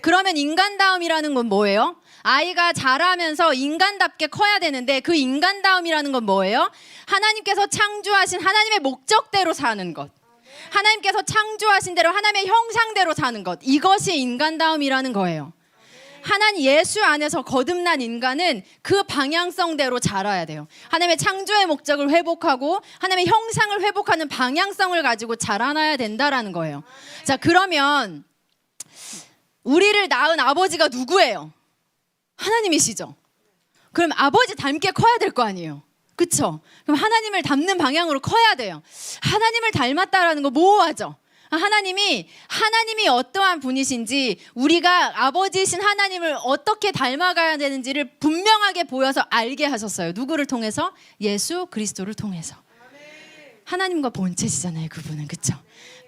그러면 인간다움이라는 건 뭐예요? 아이가 자라면서 인간답게 커야 되는데 그 인간다움이라는 건 뭐예요? 하나님께서 창조하신 하나님의 목적대로 사는 것. 하나님께서 창조하신 대로 하나님의 형상대로 사는 것. 이것이 인간다움이라는 거예요. 하나님 예수 안에서 거듭난 인간은 그 방향성대로 자라야 돼요. 하나님의 창조의 목적을 회복하고 하나님의 형상을 회복하는 방향성을 가지고 자라나야 된다라는 거예요. 자, 그러면 우리를 낳은 아버지가 누구예요? 하나님이시죠. 그럼 아버지 닮게 커야 될 거 아니에요. 그렇죠? 그럼 하나님을 닮는 방향으로 커야 돼요. 하나님을 닮았다라는 거 모호하죠. 하나님이 어떠한 분이신지 우리가 아버지이신 하나님을 어떻게 닮아가야 되는지를 분명하게 보여서 알게 하셨어요. 누구를 통해서? 예수 그리스도를 통해서. 하나님과 본체시잖아요, 그분은. 그렇죠?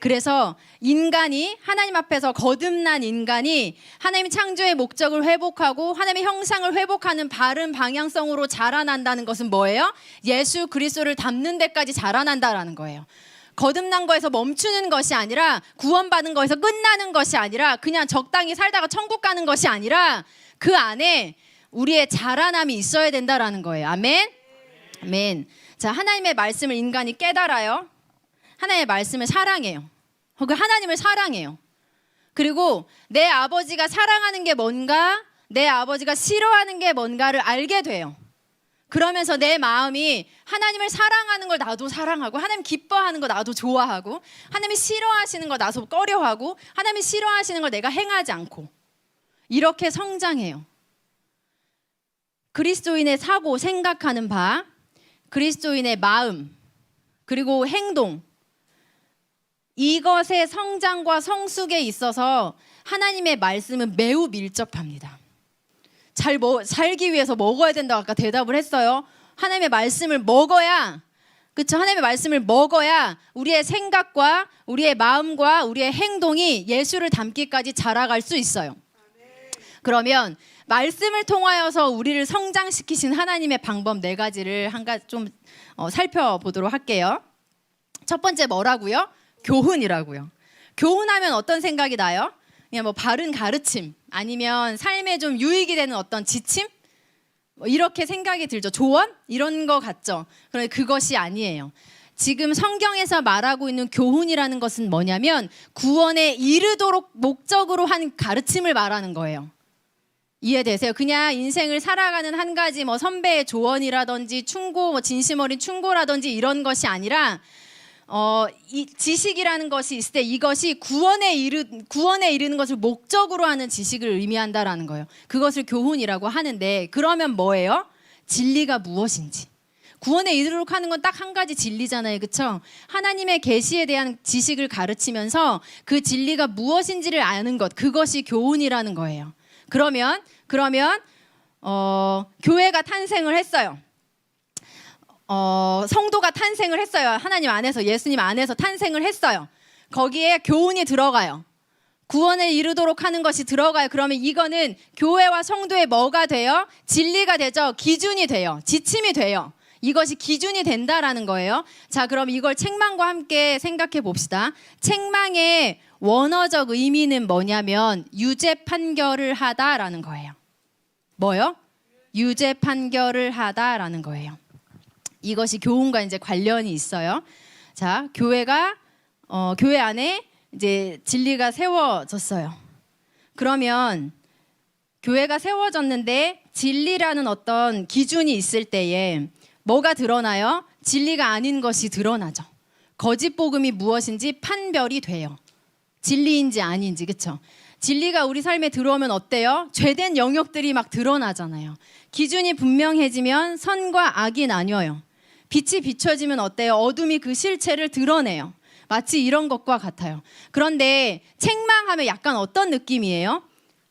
그래서 인간이 하나님 앞에서 거듭난 인간이 하나님 창조의 목적을 회복하고 하나님의 형상을 회복하는 바른 방향성으로 자라난다는 것은 뭐예요? 예수 그리스도를 닮는 데까지 자라난다라는 거예요. 거듭난 거에서 멈추는 것이 아니라 구원받은 거에서 끝나는 것이 아니라 그냥 적당히 살다가 천국 가는 것이 아니라 그 안에 우리의 자라남이 있어야 된다라는 거예요. 아멘? 아멘. 자, 하나님의 말씀을 인간이 깨달아요. 하나님의 말씀을 사랑해요. 그 하나님을 사랑해요. 그리고 내 아버지가 사랑하는 게 뭔가, 내 아버지가 싫어하는 게 뭔가를 알게 돼요. 그러면서 내 마음이 하나님을 사랑하는 걸 나도 사랑하고 하나님 기뻐하는 거 나도 좋아하고 하나님이 싫어하시는 거 나도 꺼려하고 하나님이 싫어하시는 걸 내가 행하지 않고 이렇게 성장해요. 그리스도인의 사고, 생각하는 바, 그리스도인의 마음, 그리고 행동, 이것의 성장과 성숙에 있어서 하나님의 말씀은 매우 밀접합니다. 살기 위해서 먹어야 된다고 아까 대답을 했어요. 하나님의 말씀을 먹어야, 그렇죠? 하나님의 말씀을 먹어야 우리의 생각과 우리의 마음과 우리의 행동이 예수를 닮기까지 자라갈 수 있어요. 그러면 말씀을 통하여서 우리를 성장시키신 하나님의 방법 4가지를 좀 살펴보도록 할게요. 첫 번째 뭐라고요? 교훈이라고요. 교훈하면 어떤 생각이 나요? 그냥 뭐 바른 가르침 아니면 삶에 좀 유익이 되는 어떤 지침? 이렇게 생각이 들죠. 조언? 이런 거 같죠. 그런데 그것이 아니에요. 지금 성경에서 말하고 있는 교훈이라는 것은 뭐냐면 구원에 이르도록 목적으로 한 가르침을 말하는 거예요. 이해되세요? 그냥 인생을 살아가는 한 가지 뭐 선배의 조언이라든지 충고, 뭐 진심 어린 충고라든지 이런 것이 아니라 이 지식이라는 것이 있을 때 이것이 구원에 이르는 것을 목적으로 하는 지식을 의미한다라는 거예요. 그것을 교훈이라고 하는데 그러면 뭐예요? 진리가 무엇인지. 구원에 이르도록 하는 건 딱 한 가지 진리잖아요. 그렇죠? 하나님의 계시에 대한 지식을 가르치면서 그 진리가 무엇인지를 아는 것, 그것이 교훈이라는 거예요. 그러면 교회가 탄생을 했어요. 성도가 탄생을 했어요. 하나님 안에서, 예수님 안에서 탄생을 했어요. 거기에 교훈이 들어가요. 구원에 이르도록 하는 것이 들어가요. 그러면 이거는 교회와 성도의 뭐가 돼요? 진리가 되죠. 기준이 돼요. 지침이 돼요. 이것이 기준이 된다라는 거예요. 자, 그럼 이걸 책망과 함께 생각해 봅시다. 책망의 원어적 의미는 뭐냐면 유죄 판결을 하다라는 거예요. 뭐요? 유죄 판결을 하다라는 거예요. 이것이 교훈과 이제 관련이 있어요. 자, 교회 안에 이제 진리가 세워졌어요. 그러면 교회가 세워졌는데 진리라는 어떤 기준이 있을 때에 뭐가 드러나요? 진리가 아닌 것이 드러나죠. 거짓 복음이 무엇인지 판별이 돼요. 진리인지 아닌지, 그렇죠? 진리가 우리 삶에 들어오면 어때요? 죄된 영역들이 막 드러나잖아요. 기준이 분명해지면 선과 악이 나뉘어요. 빛이 비춰지면 어때요? 어둠이 그 실체를 드러내요. 마치 이런 것과 같아요. 그런데 책망하면 약간 어떤 느낌이에요?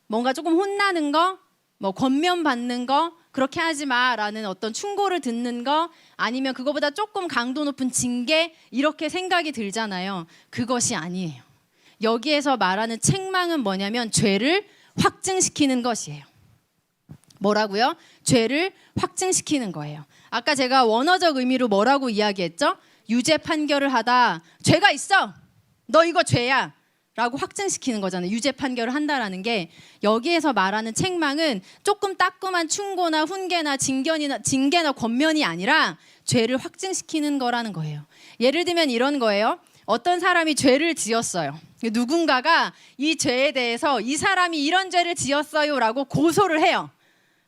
뭔가 조금 혼나는 거, 뭐 권면받는 거, 그렇게 하지 마라는 어떤 충고를 듣는 거, 아니면 그거보다 조금 강도 높은 징계, 이렇게 생각이 들잖아요. 그것이 아니에요. 여기에서 말하는 책망은 뭐냐면 죄를 확증시키는 것이에요. 뭐라고요? 죄를 확증시키는 거예요. 아까 제가 원어적 의미로 뭐라고 이야기했죠? 유죄 판결을 하다. 죄가 있어. 너 이거 죄야. 라고 확증시키는 거잖아요. 유죄 판결을 한다라는 게. 여기에서 말하는 책망은 조금 따끔한 충고나 훈계나 징계나 권면이 아니라 죄를 확증시키는 거라는 거예요. 예를 들면 이런 거예요. 어떤 사람이 죄를 지었어요. 누군가가 이 죄에 대해서 이 사람이 이런 죄를 지었어요 라고 고소를 해요.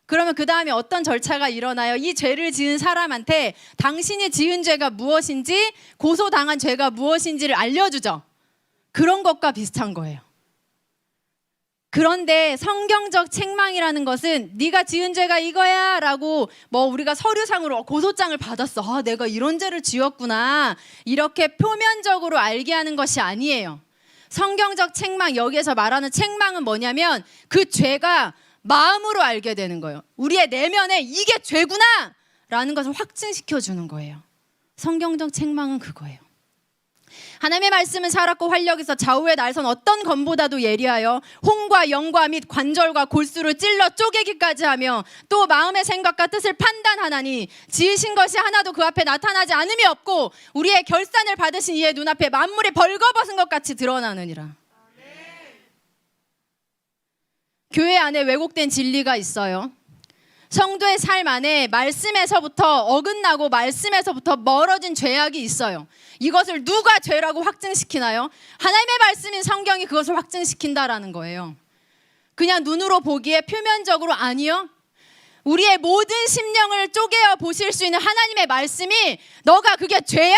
그러면 그 다음에 어떤 절차가 일어나요? 이 죄를 지은 사람한테 당신이 지은 죄가 무엇인지, 고소당한 죄가 무엇인지를 알려주죠. 그런 것과 비슷한 거예요. 그런데 성경적 책망이라는 것은 네가 지은 죄가 이거야 라고 뭐 우리가 서류상으로 고소장을 받았어. 아, 내가 이런 죄를 지었구나. 이렇게 표면적으로 알게 하는 것이 아니에요. 성경적 책망, 여기에서 말하는 책망은 뭐냐면 그 죄가 마음으로 알게 되는 거예요. 우리의 내면에 이게 죄구나 라는 것을 확증시켜 주는 거예요. 성경적 책망은 그거예요. 하나님의 말씀은 살았고 활력에서 좌우의 날선 어떤 검보다도 예리하여 혼과 영과 및 관절과 골수를 찔러 쪼개기까지 하며 또 마음의 생각과 뜻을 판단하나니 지으신 것이 하나도 그 앞에 나타나지 않음이 없고 우리의 결산을 받으신 이의 눈앞에 만물이 벌거벗은 것 같이 드러나느니라. 교회 안에 왜곡된 진리가 있어요. 성도의 삶 안에 말씀에서부터 어긋나고 말씀에서부터 멀어진 죄악이 있어요. 이것을 누가 죄라고 확증시키나요? 하나님의 말씀인 성경이 그것을 확증시킨다라는 거예요. 그냥 눈으로 보기에 표면적으로 아니요. 우리의 모든 심령을 쪼개어 보실 수 있는 하나님의 말씀이 너가 그게 죄야.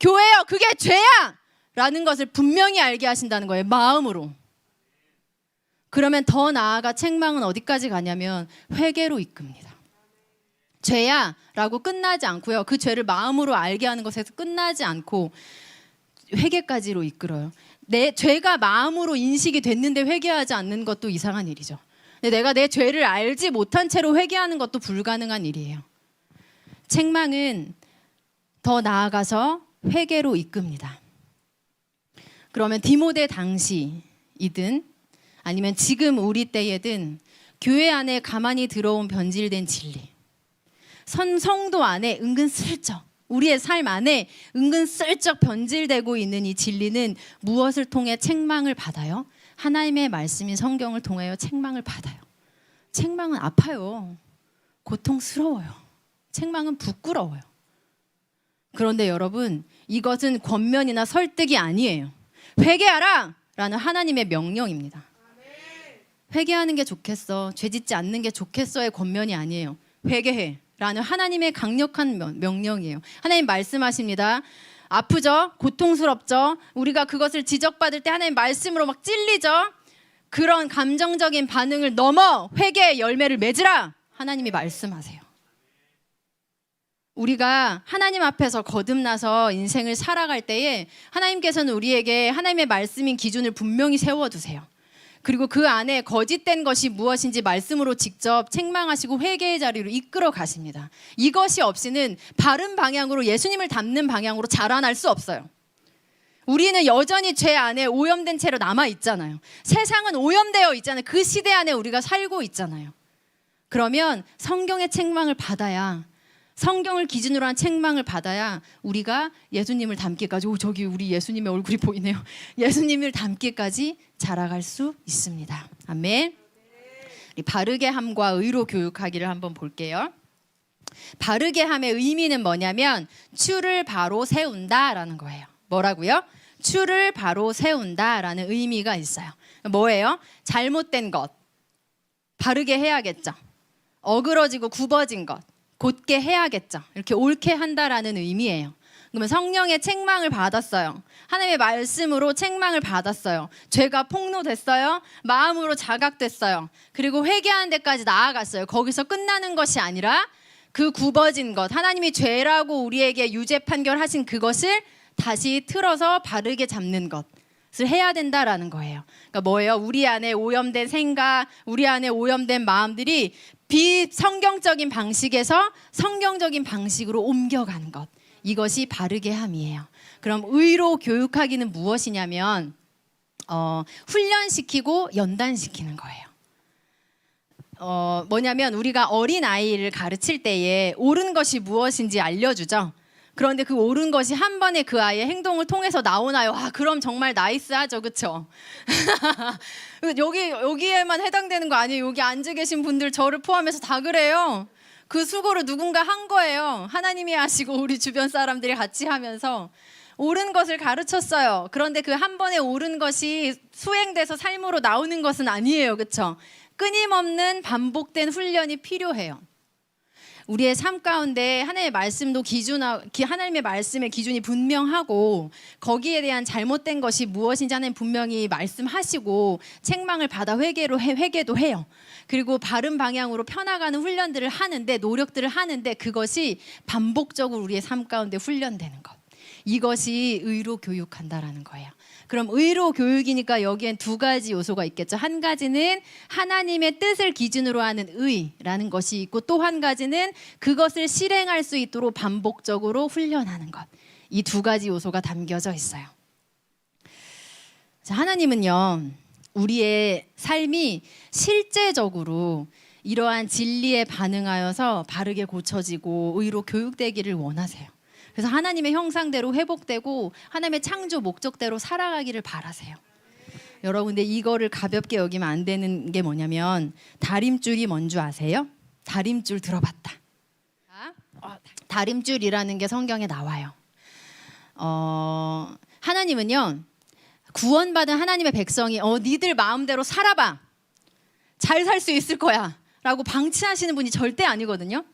교회여 그게 죄야. 라는 것을 분명히 알게 하신다는 거예요. 마음으로. 그러면 더 나아가 책망은 어디까지 가냐면 회개로 이끕니다. 죄야 라고 끝나지 않고요. 그 죄를 마음으로 알게 하는 것에서 끝나지 않고 회개까지로 이끌어요. 내 죄가 마음으로 인식이 됐는데 회개하지 않는 것도 이상한 일이죠. 근데 내가 내 죄를 알지 못한 채로 회개하는 것도 불가능한 일이에요. 책망은 더 나아가서 회개로 이끕니다. 그러면 디모데 당시이든 아니면 지금 우리 때에든 교회 안에 가만히 들어온 변질된 진리, 성도 안에 은근슬쩍 우리의 삶 안에 은근슬쩍 변질되고 있는 이 진리는 무엇을 통해 책망을 받아요? 하나님의 말씀인 성경을 통하여 책망을 받아요. 책망은 아파요. 고통스러워요. 책망은 부끄러워요. 그런데 여러분, 이것은 권면이나 설득이 아니에요. 회개하라! 라는 하나님의 명령입니다. 회개하는 게 좋겠어, 죄짓지 않는 게 좋겠어의 권면이 아니에요. 회개해 라는 하나님의 강력한 명령이에요. 하나님 말씀하십니다. 아프죠? 고통스럽죠? 우리가 그것을 지적받을 때 하나님 말씀으로 막 찔리죠? 그런 감정적인 반응을 넘어 회개의 열매를 맺으라 하나님이 말씀하세요. 우리가 하나님 앞에서 거듭나서 인생을 살아갈 때에 하나님께서는 우리에게 하나님의 말씀인 기준을 분명히 세워두세요. 그리고 그 안에 거짓된 것이 무엇인지 말씀으로 직접 책망하시고 회개의 자리로 이끌어 가십니다. 이것이 없이는 바른 방향으로, 예수님을 닮는 방향으로 자라날 수 없어요. 우리는 여전히 죄 안에 오염된 채로 남아 있잖아요. 세상은 오염되어 있잖아요. 그 시대 안에 우리가 살고 있잖아요. 그러면 성경의 책망을 받아야, 성경을 기준으로 한 책망을 받아야 우리가 예수님을 닮기까지, 저기 우리 예수님의 얼굴이 보이네요. 예수님을 닮기까지 자라갈 수 있습니다. 아멘. 바르게 함과 의로 교육하기를 한번 볼게요. 바르게 함의 의미는 뭐냐면 추를 바로 세운다라는 거예요. 뭐라고요? 추를 바로 세운다라는 의미가 있어요. 뭐예요? 잘못된 것 바르게 해야겠죠. 어그러지고 굽어진 것 곧게 해야겠죠. 이렇게 옳게 한다라는 의미예요. 그러면 성령의 책망을 받았어요. 하나님의 말씀으로 책망을 받았어요. 죄가 폭로됐어요. 마음으로 자각됐어요. 그리고 회개하는 데까지 나아갔어요. 거기서 끝나는 것이 아니라 그 굽어진 것, 하나님이 죄라고 우리에게 유죄 판결하신 그것을 다시 틀어서 바르게 잡는 것을 해야 된다라는 거예요. 그러니까 뭐예요? 우리 안에 오염된 생각, 우리 안에 오염된 마음들이 비성경적인 방식에서 성경적인 방식으로 옮겨가는 것. 이것이 바르게 함이에요. 그럼 의로 교육하기는 무엇이냐면 훈련시키고 연단시키는 거예요. 뭐냐면 우리가 어린아이를 가르칠 때에 옳은 것이 무엇인지 알려주죠. 그런데 그 옳은 것이 한 번에 그 아이의 행동을 통해서 나오나요? 그럼 정말 나이스하죠, 그렇죠? 여기에만 해당되는 거 아니에요? 여기 앉아 계신 분들 저를 포함해서 다 그래요. 그 수고를 누군가 한 거예요. 하나님이 하시고 우리 주변 사람들이 같이 하면서 옳은 것을 가르쳤어요. 그런데 그 한 번에 옳은 것이 수행돼서 삶으로 나오는 것은 아니에요, 그렇죠? 끊임없는 반복된 훈련이 필요해요. 우리의 삶 가운데 하나님의 말씀도 하나님의 말씀의 기준이 분명하고 거기에 대한 잘못된 것이 무엇인지 하나님 분명히 말씀하시고 책망을 받아 회개도 해요. 그리고 바른 방향으로 펴나가는 훈련들을 하는데, 노력들을 하는데 그것이 반복적으로 우리의 삶 가운데 훈련되는 것. 이것이 의로 교육한다라는 거예요. 그럼 의로 교육이니까 여기엔 두 가지 요소가 있겠죠. 한 가지는 하나님의 뜻을 기준으로 하는 의라는 것이 있고, 또 한 가지는 그것을 실행할 수 있도록 반복적으로 훈련하는 것. 이 두 가지 요소가 담겨져 있어요. 자, 하나님은요, 우리의 삶이 실제적으로 이러한 진리에 반응하여서 바르게 고쳐지고 의로 교육되기를 원하세요. 그래서 하나님의 형상대로 회복되고 하나님의 창조 목적대로 살아가기를 바라세요. 여러분, 근데 이거를 가볍게 여기면 안 되는 게 뭐냐면 다림줄이 뭔 줄 아세요? 다림줄 들어봤다. 다림줄이라는 게 성경에 나와요. 하나님은요, 구원받은 하나님의 백성이 니들 마음대로 살아봐, 잘 살 수 있을 거야 라고 방치하시는 분이 절대 아니거든요.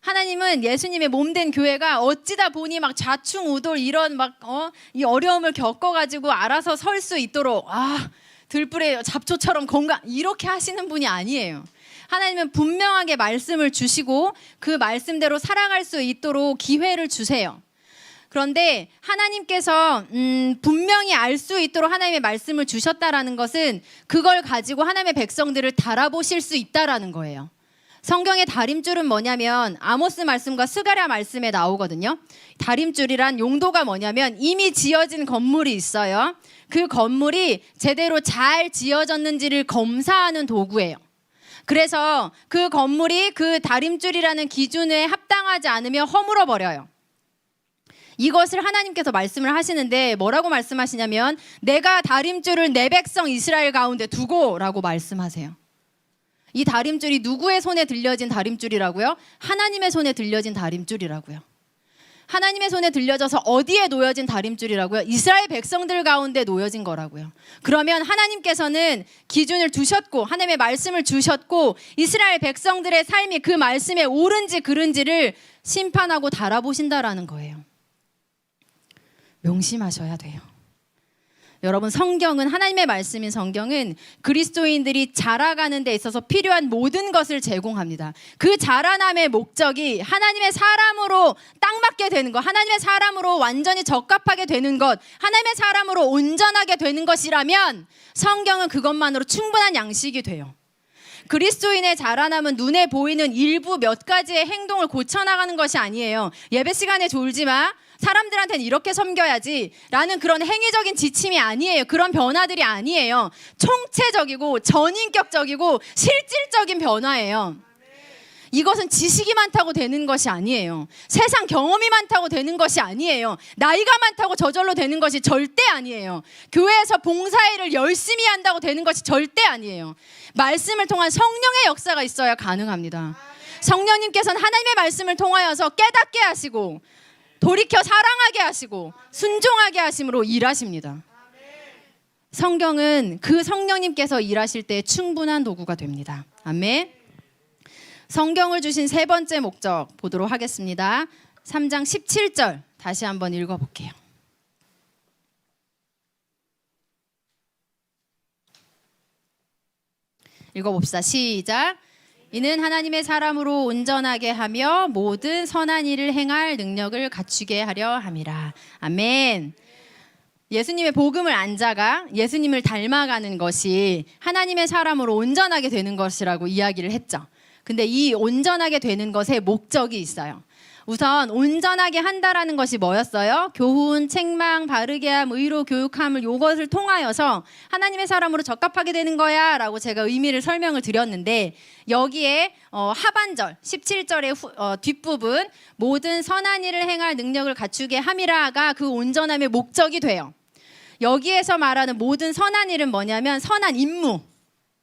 하나님은 예수님의 몸된 교회가 어찌다 보니 막 좌충우돌 이런 이 어려움을 겪어가지고 알아서 설 수 있도록 들불의 잡초처럼 건강 이렇게 하시는 분이 아니에요. 하나님은 분명하게 말씀을 주시고 그 말씀대로 살아갈 수 있도록 기회를 주세요. 그런데 하나님께서 분명히 알 수 있도록 하나님의 말씀을 주셨다라는 것은 그걸 가지고 하나님의 백성들을 달아보실 수 있다라는 거예요. 성경의 다림줄은 뭐냐면 아모스 말씀과 스가랴 말씀에 나오거든요. 다림줄이란 용도가 뭐냐면 이미 지어진 건물이 있어요. 그 건물이 제대로 잘 지어졌는지를 검사하는 도구예요. 그래서 그 건물이 그 다림줄이라는 기준에 합당하지 않으면 허물어 버려요. 이것을 하나님께서 말씀을 하시는데 뭐라고 말씀하시냐면 내가 다림줄을 내 백성 이스라엘 가운데 두고 라고 말씀하세요. 이 다림줄이 누구의 손에 들려진 다림줄이라고요? 하나님의 손에 들려진 다림줄이라고요. 하나님의 손에 들려져서 어디에 놓여진 다림줄이라고요? 이스라엘 백성들 가운데 놓여진 거라고요. 그러면 하나님께서는 기준을 두셨고 하나님의 말씀을 주셨고 이스라엘 백성들의 삶이 그 말씀에 옳은지 그른지를 심판하고 달아보신다라는 거예요. 명심하셔야 돼요. 여러분, 성경은, 하나님의 말씀인 성경은 그리스도인들이 자라가는 데 있어서 필요한 모든 것을 제공합니다. 그 자라남의 목적이 하나님의 사람으로 딱 맞게 되는 것, 하나님의 사람으로 완전히 적합하게 되는 것, 하나님의 사람으로 온전하게 되는 것이라면 성경은 그것만으로 충분한 양식이 돼요. 그리스도인의 자라남은 눈에 보이는 일부 몇 가지의 행동을 고쳐나가는 것이 아니에요. 예배 시간에 졸지 마, 사람들한테는 이렇게 섬겨야지 라는 그런 행위적인 지침이 아니에요. 그런 변화들이 아니에요. 총체적이고 전인격적이고 실질적인 변화예요. 이것은 지식이 많다고 되는 것이 아니에요. 세상 경험이 많다고 되는 것이 아니에요. 나이가 많다고 저절로 되는 것이 절대 아니에요. 교회에서 봉사일을 열심히 한다고 되는 것이 절대 아니에요. 말씀을 통한 성령의 역사가 있어야 가능합니다. 성령님께서는 하나님의 말씀을 통하여서 깨닫게 하시고 돌이켜 사랑하게 하시고 순종하게 하심으로 일하십니다. 성경은 그 성령님께서 일하실 때 충분한 도구가 됩니다. 아멘. 성경을 주신 세 번째 목적 보도록 하겠습니다. 3장 17절 다시 한번 읽어볼게요. 읽어봅시다. 시작. 이는 하나님의 사람으로 온전하게 하며 모든 선한 일을 행할 능력을 갖추게 하려 함이라. 아멘. 예수님의 복음을 안 자가 예수님을 닮아가는 것이 하나님의 사람으로 온전하게 되는 것이라고 이야기를 했죠. 근데 이 온전하게 되는 것에 목적이 있어요. 우선 온전하게 한다라는 것이 뭐였어요? 교훈, 책망, 바르게 함, 의로 교육함을 요것을 통하여서 하나님의 사람으로 적합하게 되는 거야 라고 제가 의미를 설명을 드렸는데 여기에 하반절 17절의 뒷부분 모든 선한 일을 행할 능력을 갖추게 함이라가 그 온전함의 목적이 돼요. 여기에서 말하는 모든 선한 일은 뭐냐면 선한 임무,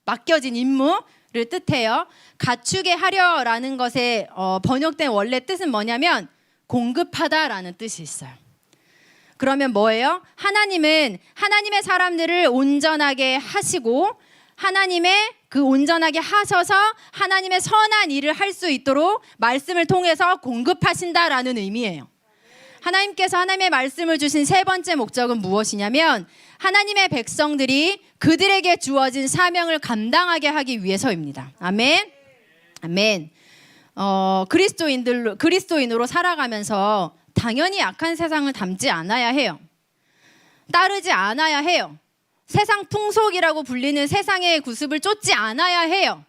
맡겨진 임무를 뜻해요. 갖추게 하려라는 것의 번역된 원래 뜻은 뭐냐면 공급하다라는 뜻이 있어요. 그러면 뭐예요? 하나님은 하나님의 사람들을 온전하게 하시고 하나님의 그 온전하게 하셔서 하나님의 선한 일을 할 수 있도록 말씀을 통해서 공급하신다라는 의미예요. 하나님께서 하나님의 말씀을 주신 세 번째 목적은 무엇이냐면 하나님의 백성들이 그들에게 주어진 사명을 감당하게 하기 위해서입니다. 아멘. 아멘. 그리스도인으로 살아가면서 당연히 악한 세상을 닮지 않아야 해요. 따르지 않아야 해요. 세상 풍속이라고 불리는 세상의 구습을 쫓지 않아야 해요.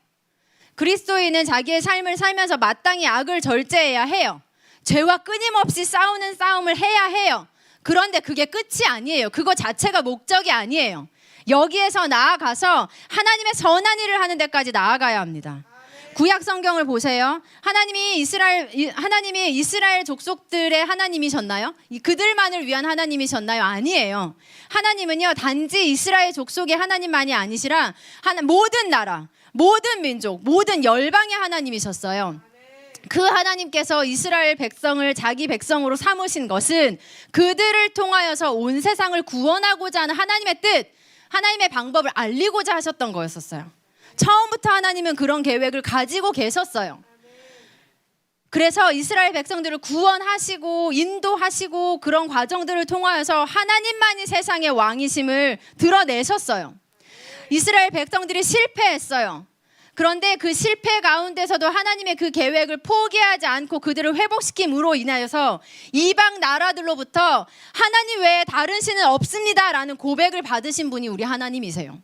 그리스도인은 자기의 삶을 살면서 마땅히 악을 절제해야 해요. 죄와 끊임없이 싸우는 싸움을 해야 해요. 그런데 그게 끝이 아니에요. 그거 자체가 목적이 아니에요. 여기에서 나아가서 하나님의 선한 일을 하는 데까지 나아가야 합니다. 구약 성경을 보세요. 하나님이 이스라엘 족속들의 하나님이셨나요? 그들만을 위한 하나님이셨나요? 아니에요. 하나님은요, 단지 이스라엘 족속의 하나님만이 아니시라 모든 나라, 모든 민족, 모든 열방의 하나님이셨어요. 그 하나님께서 이스라엘 백성을 자기 백성으로 삼으신 것은 그들을 통하여서 온 세상을 구원하고자 하는 하나님의 뜻, 하나님의 방법을 알리고자 하셨던 거였었어요. 처음부터 하나님은 그런 계획을 가지고 계셨어요. 그래서 이스라엘 백성들을 구원하시고 인도하시고 그런 과정들을 통하여서 하나님만이 세상의 왕이심을 드러내셨어요. 이스라엘 백성들이 실패했어요. 그런데 그 실패 가운데서도 하나님의 그 계획을 포기하지 않고 그들을 회복시킴으로 인하여서 이방 나라들로부터 하나님 외에 다른 신은 없습니다라는 고백을 받으신 분이 우리 하나님이세요.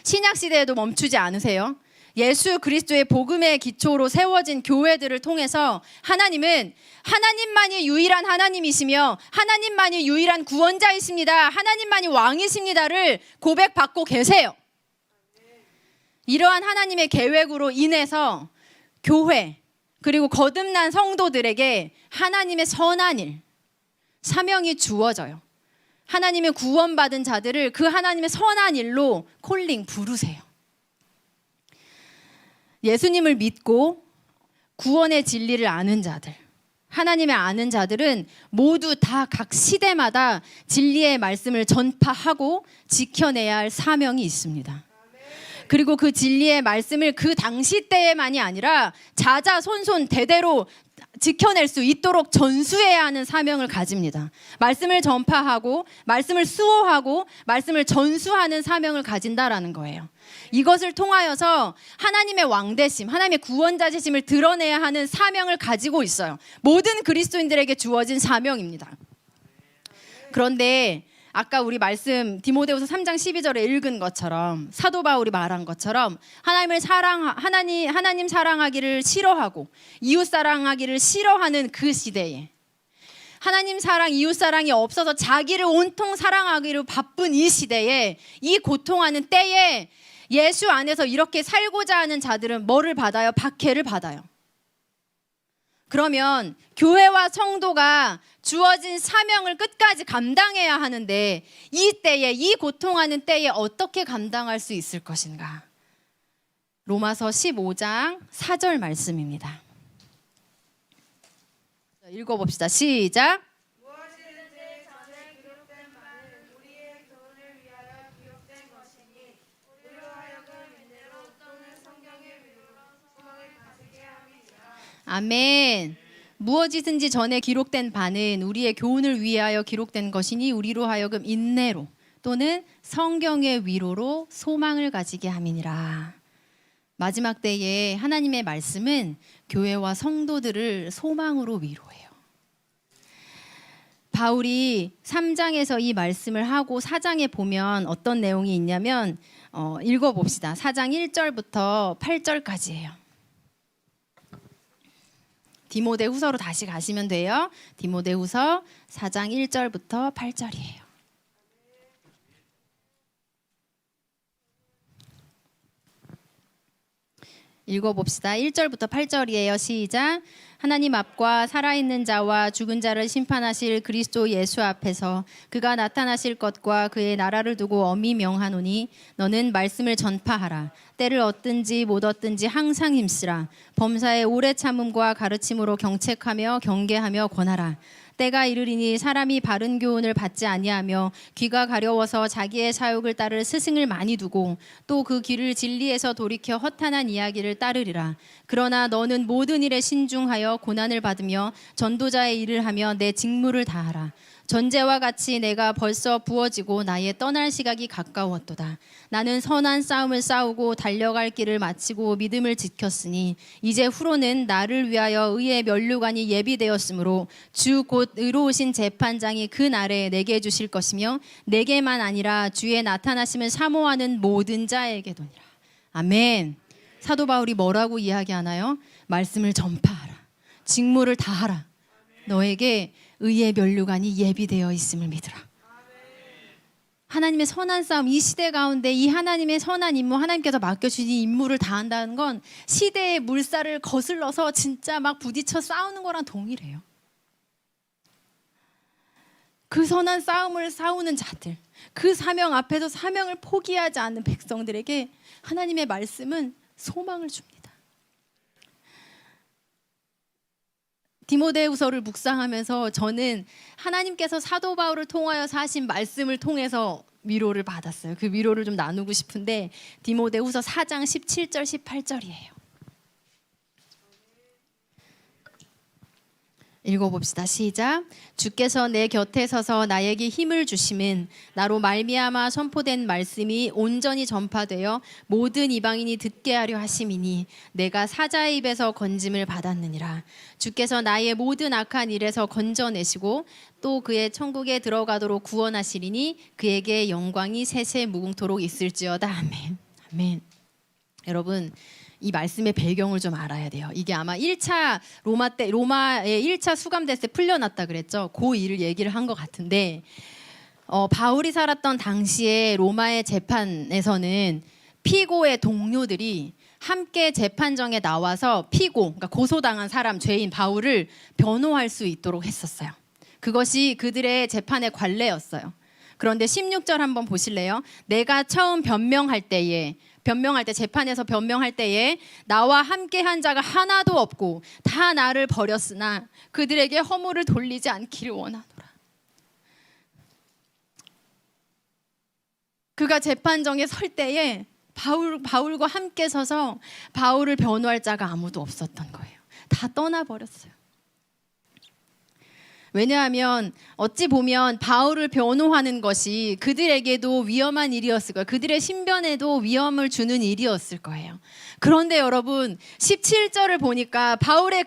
신약 시대에도 멈추지 않으세요. 예수 그리스도의 복음의 기초로 세워진 교회들을 통해서 하나님은 하나님만이 유일한 하나님이시며 하나님만이 유일한 구원자이십니다. 하나님만이 왕이십니다를 고백받고 계세요. 이러한 하나님의 계획으로 인해서 교회 그리고 거듭난 성도들에게 하나님의 선한 일, 사명이 주어져요. 하나님의 구원받은 자들을 그 하나님의 선한 일로 부르세요. 예수님을 믿고 구원의 진리를 아는 자들, 하나님의 아는 자들은 모두 다 각 시대마다 진리의 말씀을 전파하고 지켜내야 할 사명이 있습니다. 그리고 그 진리의 말씀을 그 당시 때만이 아니라 자자손손 대대로 지켜낼 수 있도록 전수해야 하는 사명을 가집니다. 말씀을 전파하고 말씀을 수호하고 말씀을 전수하는 사명을 가진다라는 거예요. 이것을 통하여서 하나님의 왕되심, 하나님의 구원자이심을 드러내야 하는 사명을 가지고 있어요. 모든 그리스도인들에게 주어진 사명입니다. 그런데 아까 우리 말씀 디모데후서 3장 12절에 읽은 것처럼 사도 바울이 말한 것처럼 하나님 사랑하기를 싫어하고 이웃 사랑하기를 싫어하는 그 시대에 하나님 사랑, 이웃 사랑이 없어서 자기를 온통 사랑하기로 바쁜 이 시대에 이 고통하는 때에 예수 안에서 이렇게 살고자 하는 자들은 뭐를 받아요? 박해를 받아요. 그러면 교회와 성도가 주어진 사명을 끝까지 감당해야 하는데 이 때에, 이 고통하는 때에 어떻게 감당할 수 있을 것인가? 로마서 15장 4절 말씀입니다. 읽어봅시다. 시작. 무엇이든지 전에 기록된 바는 우리의 교훈을 위하여 기록된 것이니 우리로 하여금 인내로 또는 성경의 위로로 소망을 가지게 함이니라. 아멘. 무엇이든지 전에 기록된 바는 우리의 교훈을 위하여 기록된 것이니 우리로 하여금 인내로 또는 성경의 위로로 소망을 가지게 함이니라. 마지막 때에 하나님의 말씀은 교회와 성도들을 소망으로 위로해요. 바울이 3장에서 이 말씀을 하고 4장에 보면 어떤 내용이 있냐면 읽어봅시다. 4장 1절부터 8절까지예요. 디모데후서로 다시 가시면 돼요. 디모데후서 4장 1절부터 8절이에요. 읽어봅시다. 1절부터 8절이에요. 시작. 하나님 앞과 살아있는 자와 죽은 자를 심판하실 그리스도 예수 앞에서 그가 나타나실 것과 그의 나라를 두고 엄히 명하노니 너는 말씀을 전파하라. 때를 얻든지 못 얻든지 항상 힘쓰라. 범사의 오래 참음과 가르침으로 경책하며 경계하며 권하라. 때가 이르리니 사람이 바른 교훈을 받지 아니하며 귀가 가려워서 자기의 사욕을 따를 스승을 많이 두고 또 그 길을 진리에서 돌이켜 허탄한 이야기를 따르리라. 그러나 너는 모든 일에 신중하여 고난을 받으며 전도자의 일을 하며 내 직무를 다하라. 전제와 같이 내가 벌써 부어지고 나의 떠날 시각이 가까웠도다. 나는 선한 싸움을 싸우고 달려갈 길을 마치고 믿음을 지켰으니 이제 후로는 나를 위하여 의의 면류관이 예비되었으므로 주 곧 의로우신 재판장이 그 날에 내게 주실 것이며 내게만 아니라 주의 나타나심을 사모하는 모든 자에게도니라. 아멘. 사도 바울이 뭐라고 이야기하나요? 말씀을 전파하라. 직무를 다하라. 너에게 의의 면류관이 예비되어 있음을 믿으라. 하나님의 선한 싸움, 이 시대 가운데 이 하나님의 선한 임무, 하나님께서 맡겨주신 이 임무를 다한다는 건 시대의 물살을 거슬러서 진짜 막 부딪혀 싸우는 거랑 동일해요. 그 선한 싸움을 싸우는 자들, 그 사명 앞에서 사명을 포기하지 않는 백성들에게 하나님의 말씀은 소망을 줍니다. 디모데후서를 묵상하면서 저는 하나님께서 사도 바울을 통하여서 하신 말씀을 통해서 위로를 받았어요. 그 위로를 좀 나누고 싶은데 디모데후서 4장 17절 18절이에요. 읽어봅시다. 시작. 주께서 내 곁에 서서 나에게 힘을 주심은 나로 말미암아 선포된 말씀이 온전히 전파되어 모든 이방인이 듣게 하려 하심이니 내가 사자의 입에서 건짐을 받았느니라. 주께서 나의 모든 악한 일에서 건져내시고 또 그의 천국에 들어가도록 구원하시리니 그에게 영광이 세세 무궁토록 있을지어다. 아멘. 아멘. 여러분, 이 말씀의 배경을 좀 알아야 돼요. 이게 아마 1차 로마에 1차 수감됐을 때 풀려났다 그랬죠. 그 일을 얘기를 한 것 같은데 바울이 살았던 당시에 로마의 재판에서는 피고의 동료들이 함께 재판정에 나와서 그러니까 고소당한 사람, 죄인 바울을 변호할 수 있도록 했었어요. 그것이 그들의 재판의 관례였어요. 그런데 16절 한번 보실래요? 내가 처음 변명할 때에 변명할 때, 재판에서 변명할 때에 나와 함께한 자가 하나도 없고 다 나를 버렸으나 그들에게 허물을 돌리지 않기를 원하노라. 그가 재판정에 설 때에 바울과 함께 서서 바울을 변호할 자가 아무도 없었던 거예요. 다 떠나버렸어요. 왜냐하면 어찌 보면 바울을 변호하는 것이 그들에게도 위험한 일이었을 거예요. 그들의 신변에도 위험을 주는 일이었을 거예요. 그런데 여러분 17절을 보니까 바울이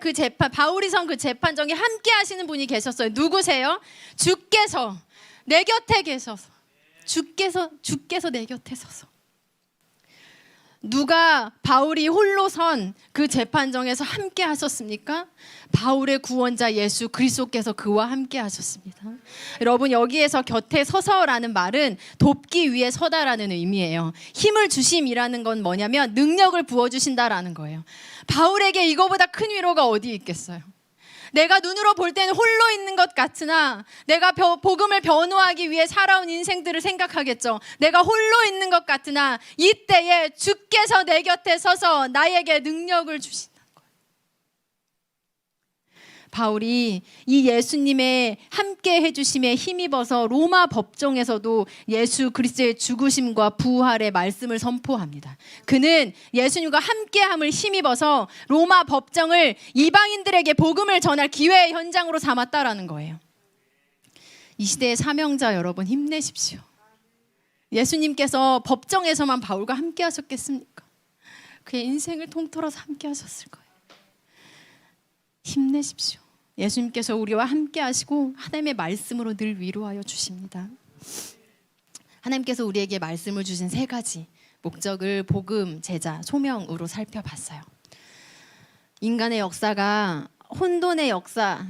선 그 재판정에 함께 하시는 분이 계셨어요. 누구세요? 주께서 내 곁에 계셔서, 주께서 내 곁에 서서. 누가 바울이 홀로 선 그 재판정에서 함께 하셨습니까? 바울의 구원자 예수 그리스도께서 그와 함께 하셨습니다. 여러분, 여기에서 곁에 서서라는 말은 돕기 위해 서다라는 의미예요. 힘을 주심이라는 건 뭐냐면 능력을 부어주신다라는 거예요. 바울에게 이거보다 큰 위로가 어디 있겠어요? 내가 눈으로 볼 때는 홀로 있는 것 같으나 내가 복음을 변호하기 위해 살아온 인생들을 생각하겠죠. 내가 홀로 있는 것 같으나 이때에 주께서 내 곁에 서서 나에게 능력을 주신다는 거예요. 바울이 이 예수님의 함께 해주심에 힘입어서 로마 법정에서도 예수 그리스도의 죽으심과 부활의 말씀을 선포합니다. 그는 예수님과 함께함을 힘입어서 로마 법정을 이방인들에게 복음을 전할 기회의 현장으로 삼았다라는 거예요. 이 시대의 사명자 여러분, 힘내십시오. 예수님께서 법정에서만 바울과 함께 하셨겠습니까? 그의 인생을 통틀어서 함께 하셨을 거예요. 힘내십시오. 예수님께서 우리와 함께 하시고 하나님의 말씀으로 늘 위로하여 주십니다. 하나님께서 우리에게 말씀을 주신 세 가지 목적을 복음, 제자, 소명으로 살펴봤어요. 인간의 역사가 혼돈의 역사가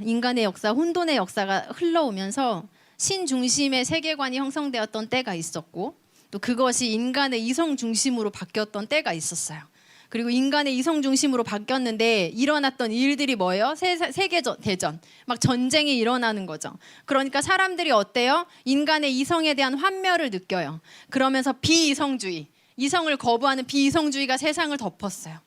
흘러오면서 신중심의 세계관이 형성되었던 때가 있었고, 또 그것이 인간의 이성 중심으로 바뀌었던 때가 있었어요. 그리고 인간의 이성 중심으로 바뀌었는데 일어났던 일들이 뭐예요? 세계대전, 막 전쟁이 일어나는 거죠. 그러니까 사람들이 어때요? 인간의 이성에 대한 환멸을 느껴요. 그러면서 비이성주의, 이성을 거부하는 비이성주의가 세상을 덮었어요.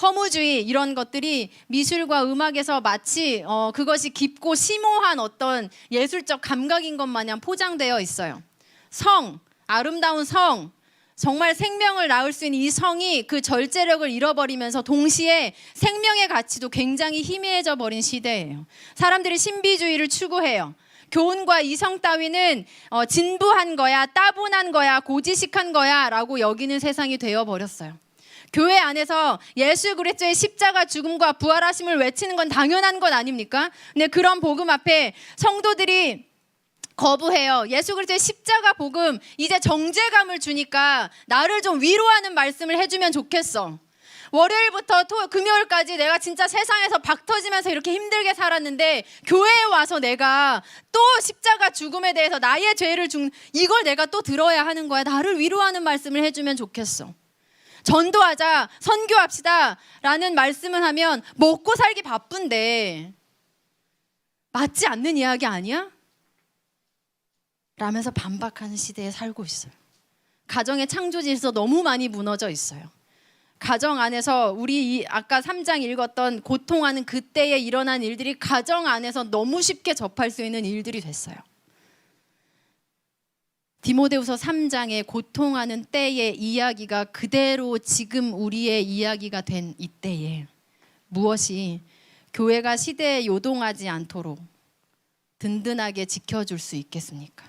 허무주의, 이런 것들이 미술과 음악에서 마치 그것이 깊고 심오한 어떤 예술적 감각인 것 마냥 포장되어 있어요. 성, 아름다운 성, 정말 생명을 낳을 수 있는 이 성이 그 절제력을 잃어버리면서 동시에 생명의 가치도 굉장히 희미해져 버린 시대예요. 사람들이 신비주의를 추구해요. 교훈과 이성 따위는 진부한 거야, 따분한 거야, 고지식한 거야 라고 여기는 세상이 되어버렸어요. 교회 안에서 예수 그리스도의 십자가 죽음과 부활하심을 외치는 건 당연한 것 아닙니까? 근데 그런 복음 앞에 성도들이 거부해요. 예수 그리스도의 십자가 복음, 이제 정죄감을 주니까 나를 좀 위로하는 말씀을 해주면 좋겠어. 월요일부터 금요일까지 내가 진짜 세상에서 박 터지면서 이렇게 힘들게 살았는데 교회에 와서 내가 또 십자가 죽음에 대해서 나의 죄를 이걸 내가 또 들어야 하는 거야. 나를 위로하는 말씀을 해주면 좋겠어. 전도하자, 선교합시다 라는 말씀을 하면 먹고 살기 바쁜데 맞지 않는 이야기 아니야? 라면서 반박하는 시대에 살고 있어요. 가정의 창조 질서 너무 많이 무너져 있어요. 가정 안에서 우리 아까 3장 읽었던 고통하는 그때에 일어난 일들이 가정 안에서 너무 쉽게 접할 수 있는 일들이 됐어요. 디모데후서 3장의 고통하는 때의 이야기가 그대로 지금 우리의 이야기가 된 이때에 무엇이 교회가 시대에 요동하지 않도록 든든하게 지켜줄 수 있겠습니까?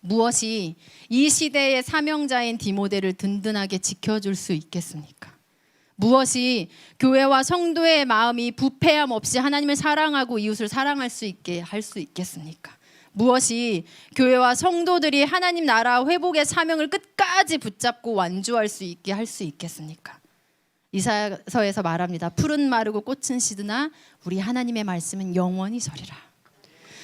무엇이 이 시대의 사명자인 디모데를 든든하게 지켜줄 수 있겠습니까? 무엇이 교회와 성도의 마음이 부패함 없이 하나님을 사랑하고 이웃을 사랑할 수 있게 할 수 있겠습니까? 무엇이 교회와 성도들이 하나님 나라 회복의 사명을 끝까지 붙잡고 완주할 수 있게 할 수 있겠습니까? 이사야서에서 말합니다. 풀은 마르고 꽃은 시드나 우리 하나님의 말씀은 영원히 서리라.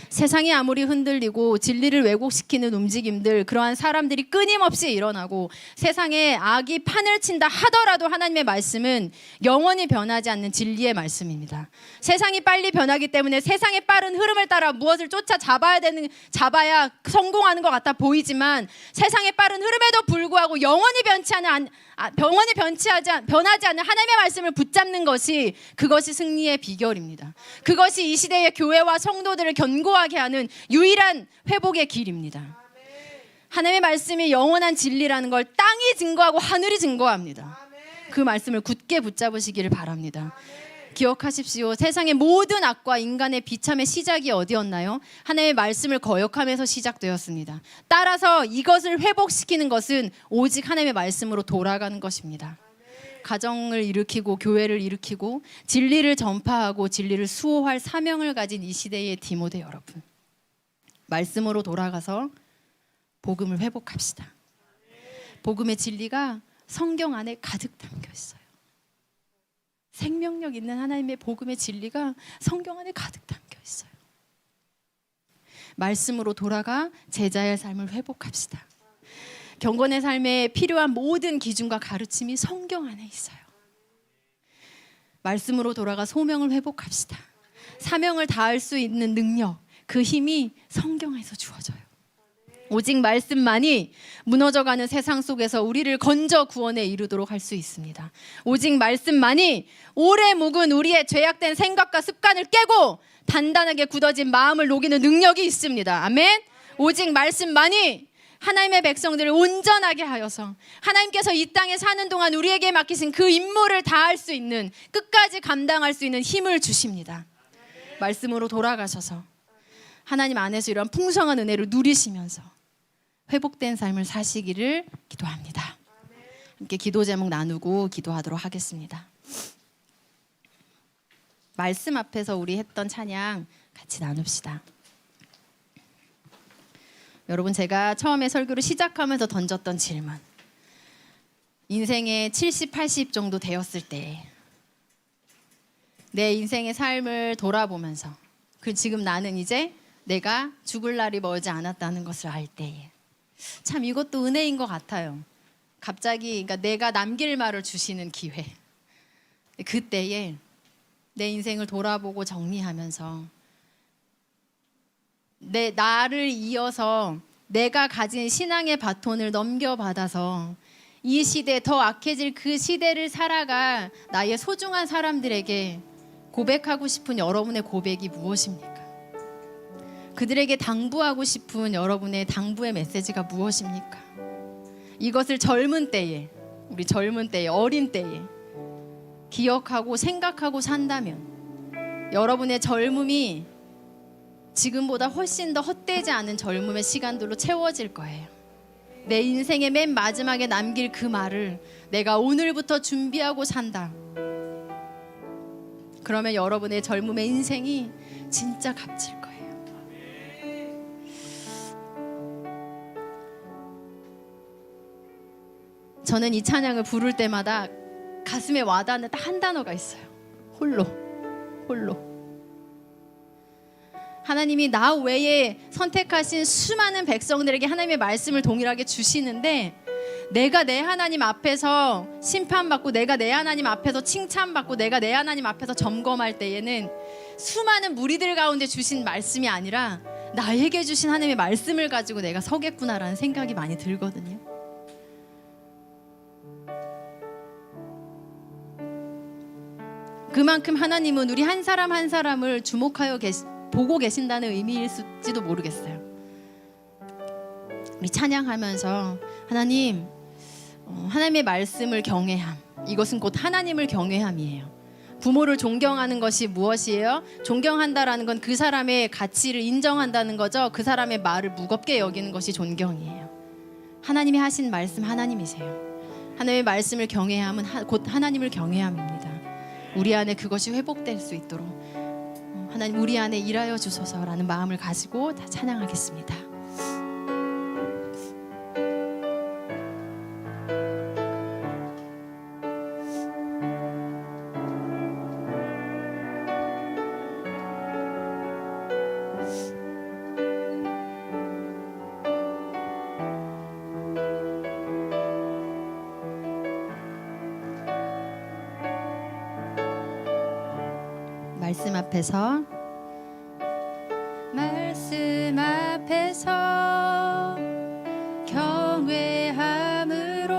세상이 아무리 흔들리고 진리를 왜곡시키는 움직임들, 그러한 사람들이 끊임없이 일어나고 세상에 악이 판을 친다 하더라도 하나님의 말씀은 영원히 변하지 않는 진리의 말씀입니다. 세상이 빨리 변하기 때문에 세상의 빠른 흐름을 따라 무엇을 잡아야 성공하는 것 같아 보이지만, 세상의 빠른 흐름에도 불구하고 영원히 변하지 않는 하나님의 말씀을 붙잡는 것이, 그것이 승리의 비결입니다. 그것이 이 시대의 교회와 성도들을 견고하게 하는 유일한 회복의 길입니다. 하나님의 말씀이 영원한 진리라는 걸 땅이 증거하고 하늘이 증거합니다. 그 말씀을 굳게 붙잡으시기를 바랍니다. 기억하십시오. 세상의 모든 악과 인간의 비참의 시작이 어디였나요? 하나님의 말씀을 거역하면서 시작되었습니다. 따라서 이것을 회복시키는 것은 오직 하나님의 말씀으로 돌아가는 것입니다. 가정을 일으키고 교회를 일으키고 진리를 전파하고 진리를 수호할 사명을 가진 이 시대의 디모데 여러분, 말씀으로 돌아가서 복음을 회복합시다. 복음의 진리가 성경 안에 가득 담겨 있어요. 생명력 있는 하나님의 복음의 진리가 성경 안에 가득 담겨 있어요. 말씀으로 돌아가 제자의 삶을 회복합시다. 경건의 삶에 필요한 모든 기준과 가르침이 성경 안에 있어요. 말씀으로 돌아가 소명을 회복합시다. 사명을 다할 수 있는 능력, 그 힘이 성경에서 주어져요. 오직 말씀만이 무너져가는 세상 속에서 우리를 건져 구원에 이르도록 할 수 있습니다. 오직 말씀만이 오래 묵은 우리의 죄악된 생각과 습관을 깨고 단단하게 굳어진 마음을 녹이는 능력이 있습니다. 아멘. 오직 말씀만이 하나님의 백성들을 온전하게 하여서 하나님께서 이 땅에 사는 동안 우리에게 맡기신 그 임무를 다할 수 있는, 끝까지 감당할 수 있는 힘을 주십니다. 말씀으로 돌아가셔서 하나님 안에서 이런 풍성한 은혜를 누리시면서 회복된 삶을 사시기를 기도합니다. 함께 기도 제목 나누고 기도하도록 하겠습니다. 말씀 앞에서 우리 했던 찬양 같이 나눕시다. 여러분, 제가 처음에 설교를 시작하면서 던졌던 질문, 인생의 70, 80 정도 되었을 때 내 인생의 삶을 돌아보면서 지금 나는 이제 내가 죽을 날이 멀지 않았다는 것을 알 때에, 참 이것도 은혜인 것 같아요. 갑자기 그러니까 내가 남길 말을 주시는 기회. 그때에 내 인생을 돌아보고 정리하면서 나를 이어서 내가 가진 신앙의 바톤을 넘겨받아서 이 시대, 더 악해질 그 시대를 살아가 나의 소중한 사람들에게 고백하고 싶은 여러분의 고백이 무엇입니까? 그들에게 당부하고 싶은 여러분의 당부의 메시지가 무엇입니까? 이것을 젊은 때에, 우리 젊은 때에, 어린 때에 기억하고 생각하고 산다면 여러분의 젊음이 지금보다 훨씬 더 헛되지 않은 젊음의 시간들로 채워질 거예요. 내 인생의 맨 마지막에 남길 그 말을 내가 오늘부터 준비하고 산다. 그러면 여러분의 젊음의 인생이 진짜 값질 거예요. 저는 이 찬양을 부를 때마다 가슴에 와닿는 딱 한 단어가 있어요. 홀로. 하나님이 나 외에 선택하신 수많은 백성들에게 하나님의 말씀을 동일하게 주시는데, 내가 내 하나님 앞에서 심판받고 내가 내 하나님 앞에서 칭찬받고 내가 내 하나님 앞에서 점검할 때에는 수많은 무리들 가운데 주신 말씀이 아니라 나에게 주신 하나님의 말씀을 가지고 내가 서겠구나라는 생각이 많이 들거든요. 그만큼 하나님은 우리 한 사람 한 사람을 주목하여 보고 계신다는 의미일지도 모르겠어요. 우리 찬양하면서 하나님, 하나님의 말씀을 경외함, 이것은 곧 하나님을 경외함이에요. 부모를 존경하는 것이 무엇이에요? 존경한다라는 건 그 사람의 가치를 인정한다는 거죠. 그 사람의 말을 무겁게 여기는 것이 존경이에요. 하나님이 하신 말씀 하나님이세요. 하나님의 말씀을 경외함은 곧 하나님을 경외함입니다. 우리 안에 그것이 회복될 수 있도록 하나님 우리 안에 일하여 주소서라는 마음을 가지고 다 찬양하겠습니다. 말씀 앞에서 경외함으로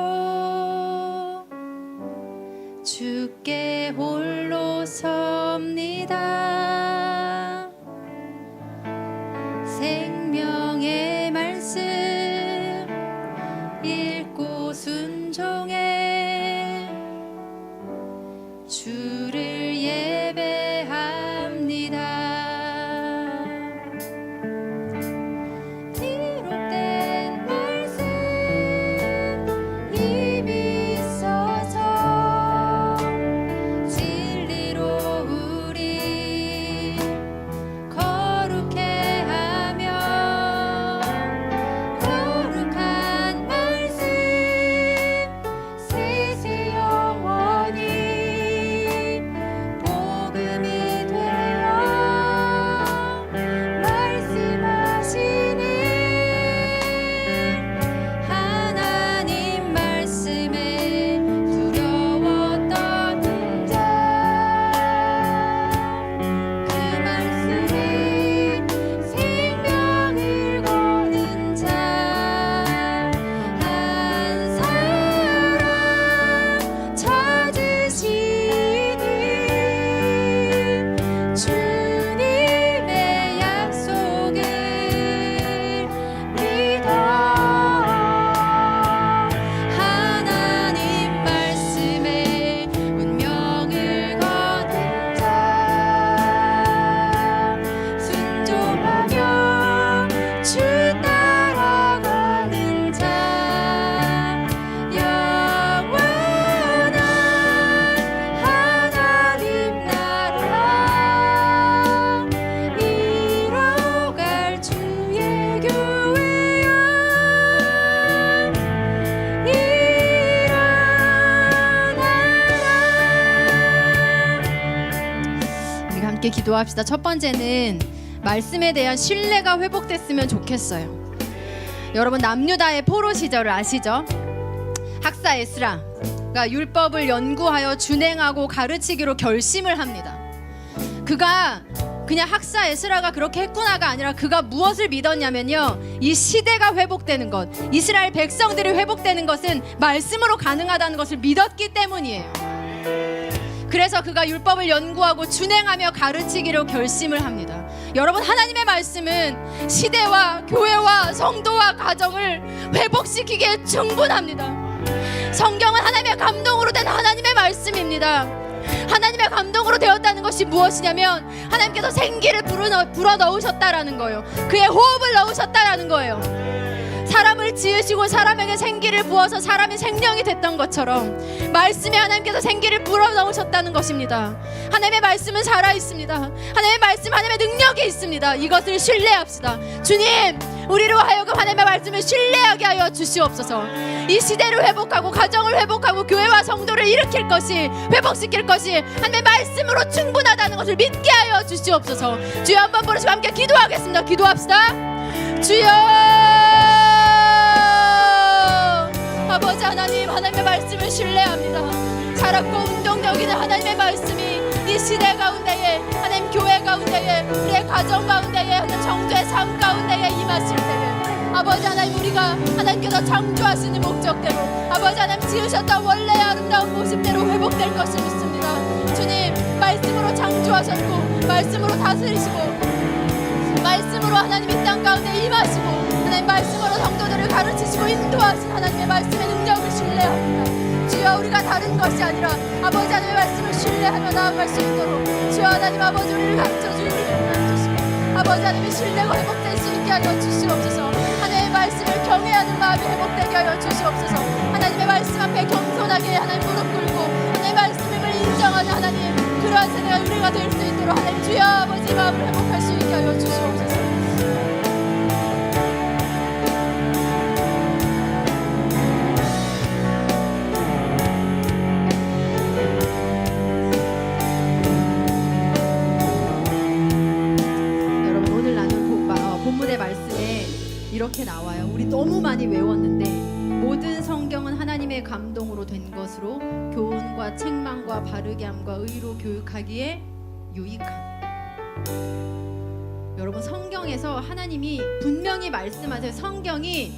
주께 홀로 섭니다. 생명의 말씀 읽고 순종해 주를 예배합니다. 기록된 말씀 입이 있어서 진리로 우리 거룩해 하며 거룩한 말씀 세세 영원히 복음이 되어 말씀하시네. 하나님 말씀에 두려웠던 자 그 말씀이 생명을 거는 자 한 사람 찾으시니 주님의 약속을 믿어 하나님 말씀에 운명을 거는 자 순종하며 주 따라가는 자 영원한 하나님 나라 이뤄갈 주의 교회여 일어나라. 우리가 함께 기도합시다. 첫 번째는 말씀에 대한 신뢰가 회복됐으면 좋겠어요. 여러분 남유다의 포로 시절을 아시죠? 학사 에스라가 율법을 연구하여 준행하고 가르치기로 결심을 합니다. 그가 그냥 학사 에스라가 그렇게 했구나가 아니라 그가 무엇을 믿었냐면요, 이 시대가 회복되는 것, 이스라엘 백성들이 회복되는 것은 말씀으로 가능하다는 것을 믿었기 때문이에요. 그래서 그가 율법을 연구하고 준행하며 가르치기로 결심을 합니다. 여러분 하나님의 말씀은 시대와 교회와 성도와 가정을 회복시키기에 충분합니다. 성경은 하나님의 감동으로 된 하나님의 말씀입니다. 하나님의 감동으로 되었다는 것이 무엇이냐면 하나님께서 생기를 불어넣으셨다라는 거예요. 그의 호흡을 넣으셨다라는 거예요. 사람을 지으시고 사람에게 생기를 부어서 사람이 생명이 됐던 것처럼 말씀에 하나님께서 생기를 불어넣으셨다는 것입니다. 하나님의 말씀은 살아있습니다. 하나님의 말씀, 하나님의 능력이 있습니다. 이것을 신뢰합시다. 주님, 우리로 하여금 하나님의 말씀을 신뢰하게 하여 주시옵소서. 이 시대를 회복하고 가정을 회복하고 교회와 성도를 일으킬 것이, 회복시킬 것이 하나님의 말씀으로 충분하다는 것을 믿게 하여 주시옵소서. 주여 한번 부르시고 함께 기도하겠습니다. 기도합시다. 주여, 아버지 하나님, 하나님의 말씀을 신뢰합니다. 자랐고 운동력 있는 하나님의 말씀이 이 시대 가운데에, 하나님 교회 가운데에, 우리의 가정 가운데에, 하나님 정도의 삶 가운데에 임하실 때에 아버지 하나님, 우리가 하나님께서 창조하시는 목적대로, 아버지 하나님 지으셨던 원래의 아름다운 모습대로 회복될 것을 믿습니다. 주님, 말씀으로 창조하셨고 말씀으로 다스리시고 말씀으로 하나님 이 땅 가운데 임하시고 하나님 말씀으로 성도들을 가르치시고 인도하신 하나님의 말씀의 능력을 신뢰합니다. 주여, 우리가 다른 것이 아니라 아버지 하나님의 말씀을 신뢰하며 나아갈 수 있도록 주여 하나님 아버지 우리를 가르쳐주시고 아버지 하나님의 신뢰가 회복될 수 있게 하여 주시옵소서. 하나님의 말씀을 경외하는 마음이 회복되게 하여 주시옵소서. 하나님의 말씀 앞에 겸손하게 하나님 무릎 꿇고 하나님의 말씀을 인정하는 하나님, 그러한 세대가 우리가 될 수 있도록 하나님 주여 아버지 마음을 회복할 수 있게 하여 주시옵소서. 이렇게 나와요. 우리 너무 많이 외웠는데 모든 성경은 하나님의 감동으로 된 것으로 교훈과 책망과 바르게 함과 의로 교육하기에 유익함. 여러분, 성경에서 하나님이 분명히 말씀하세요. 성경이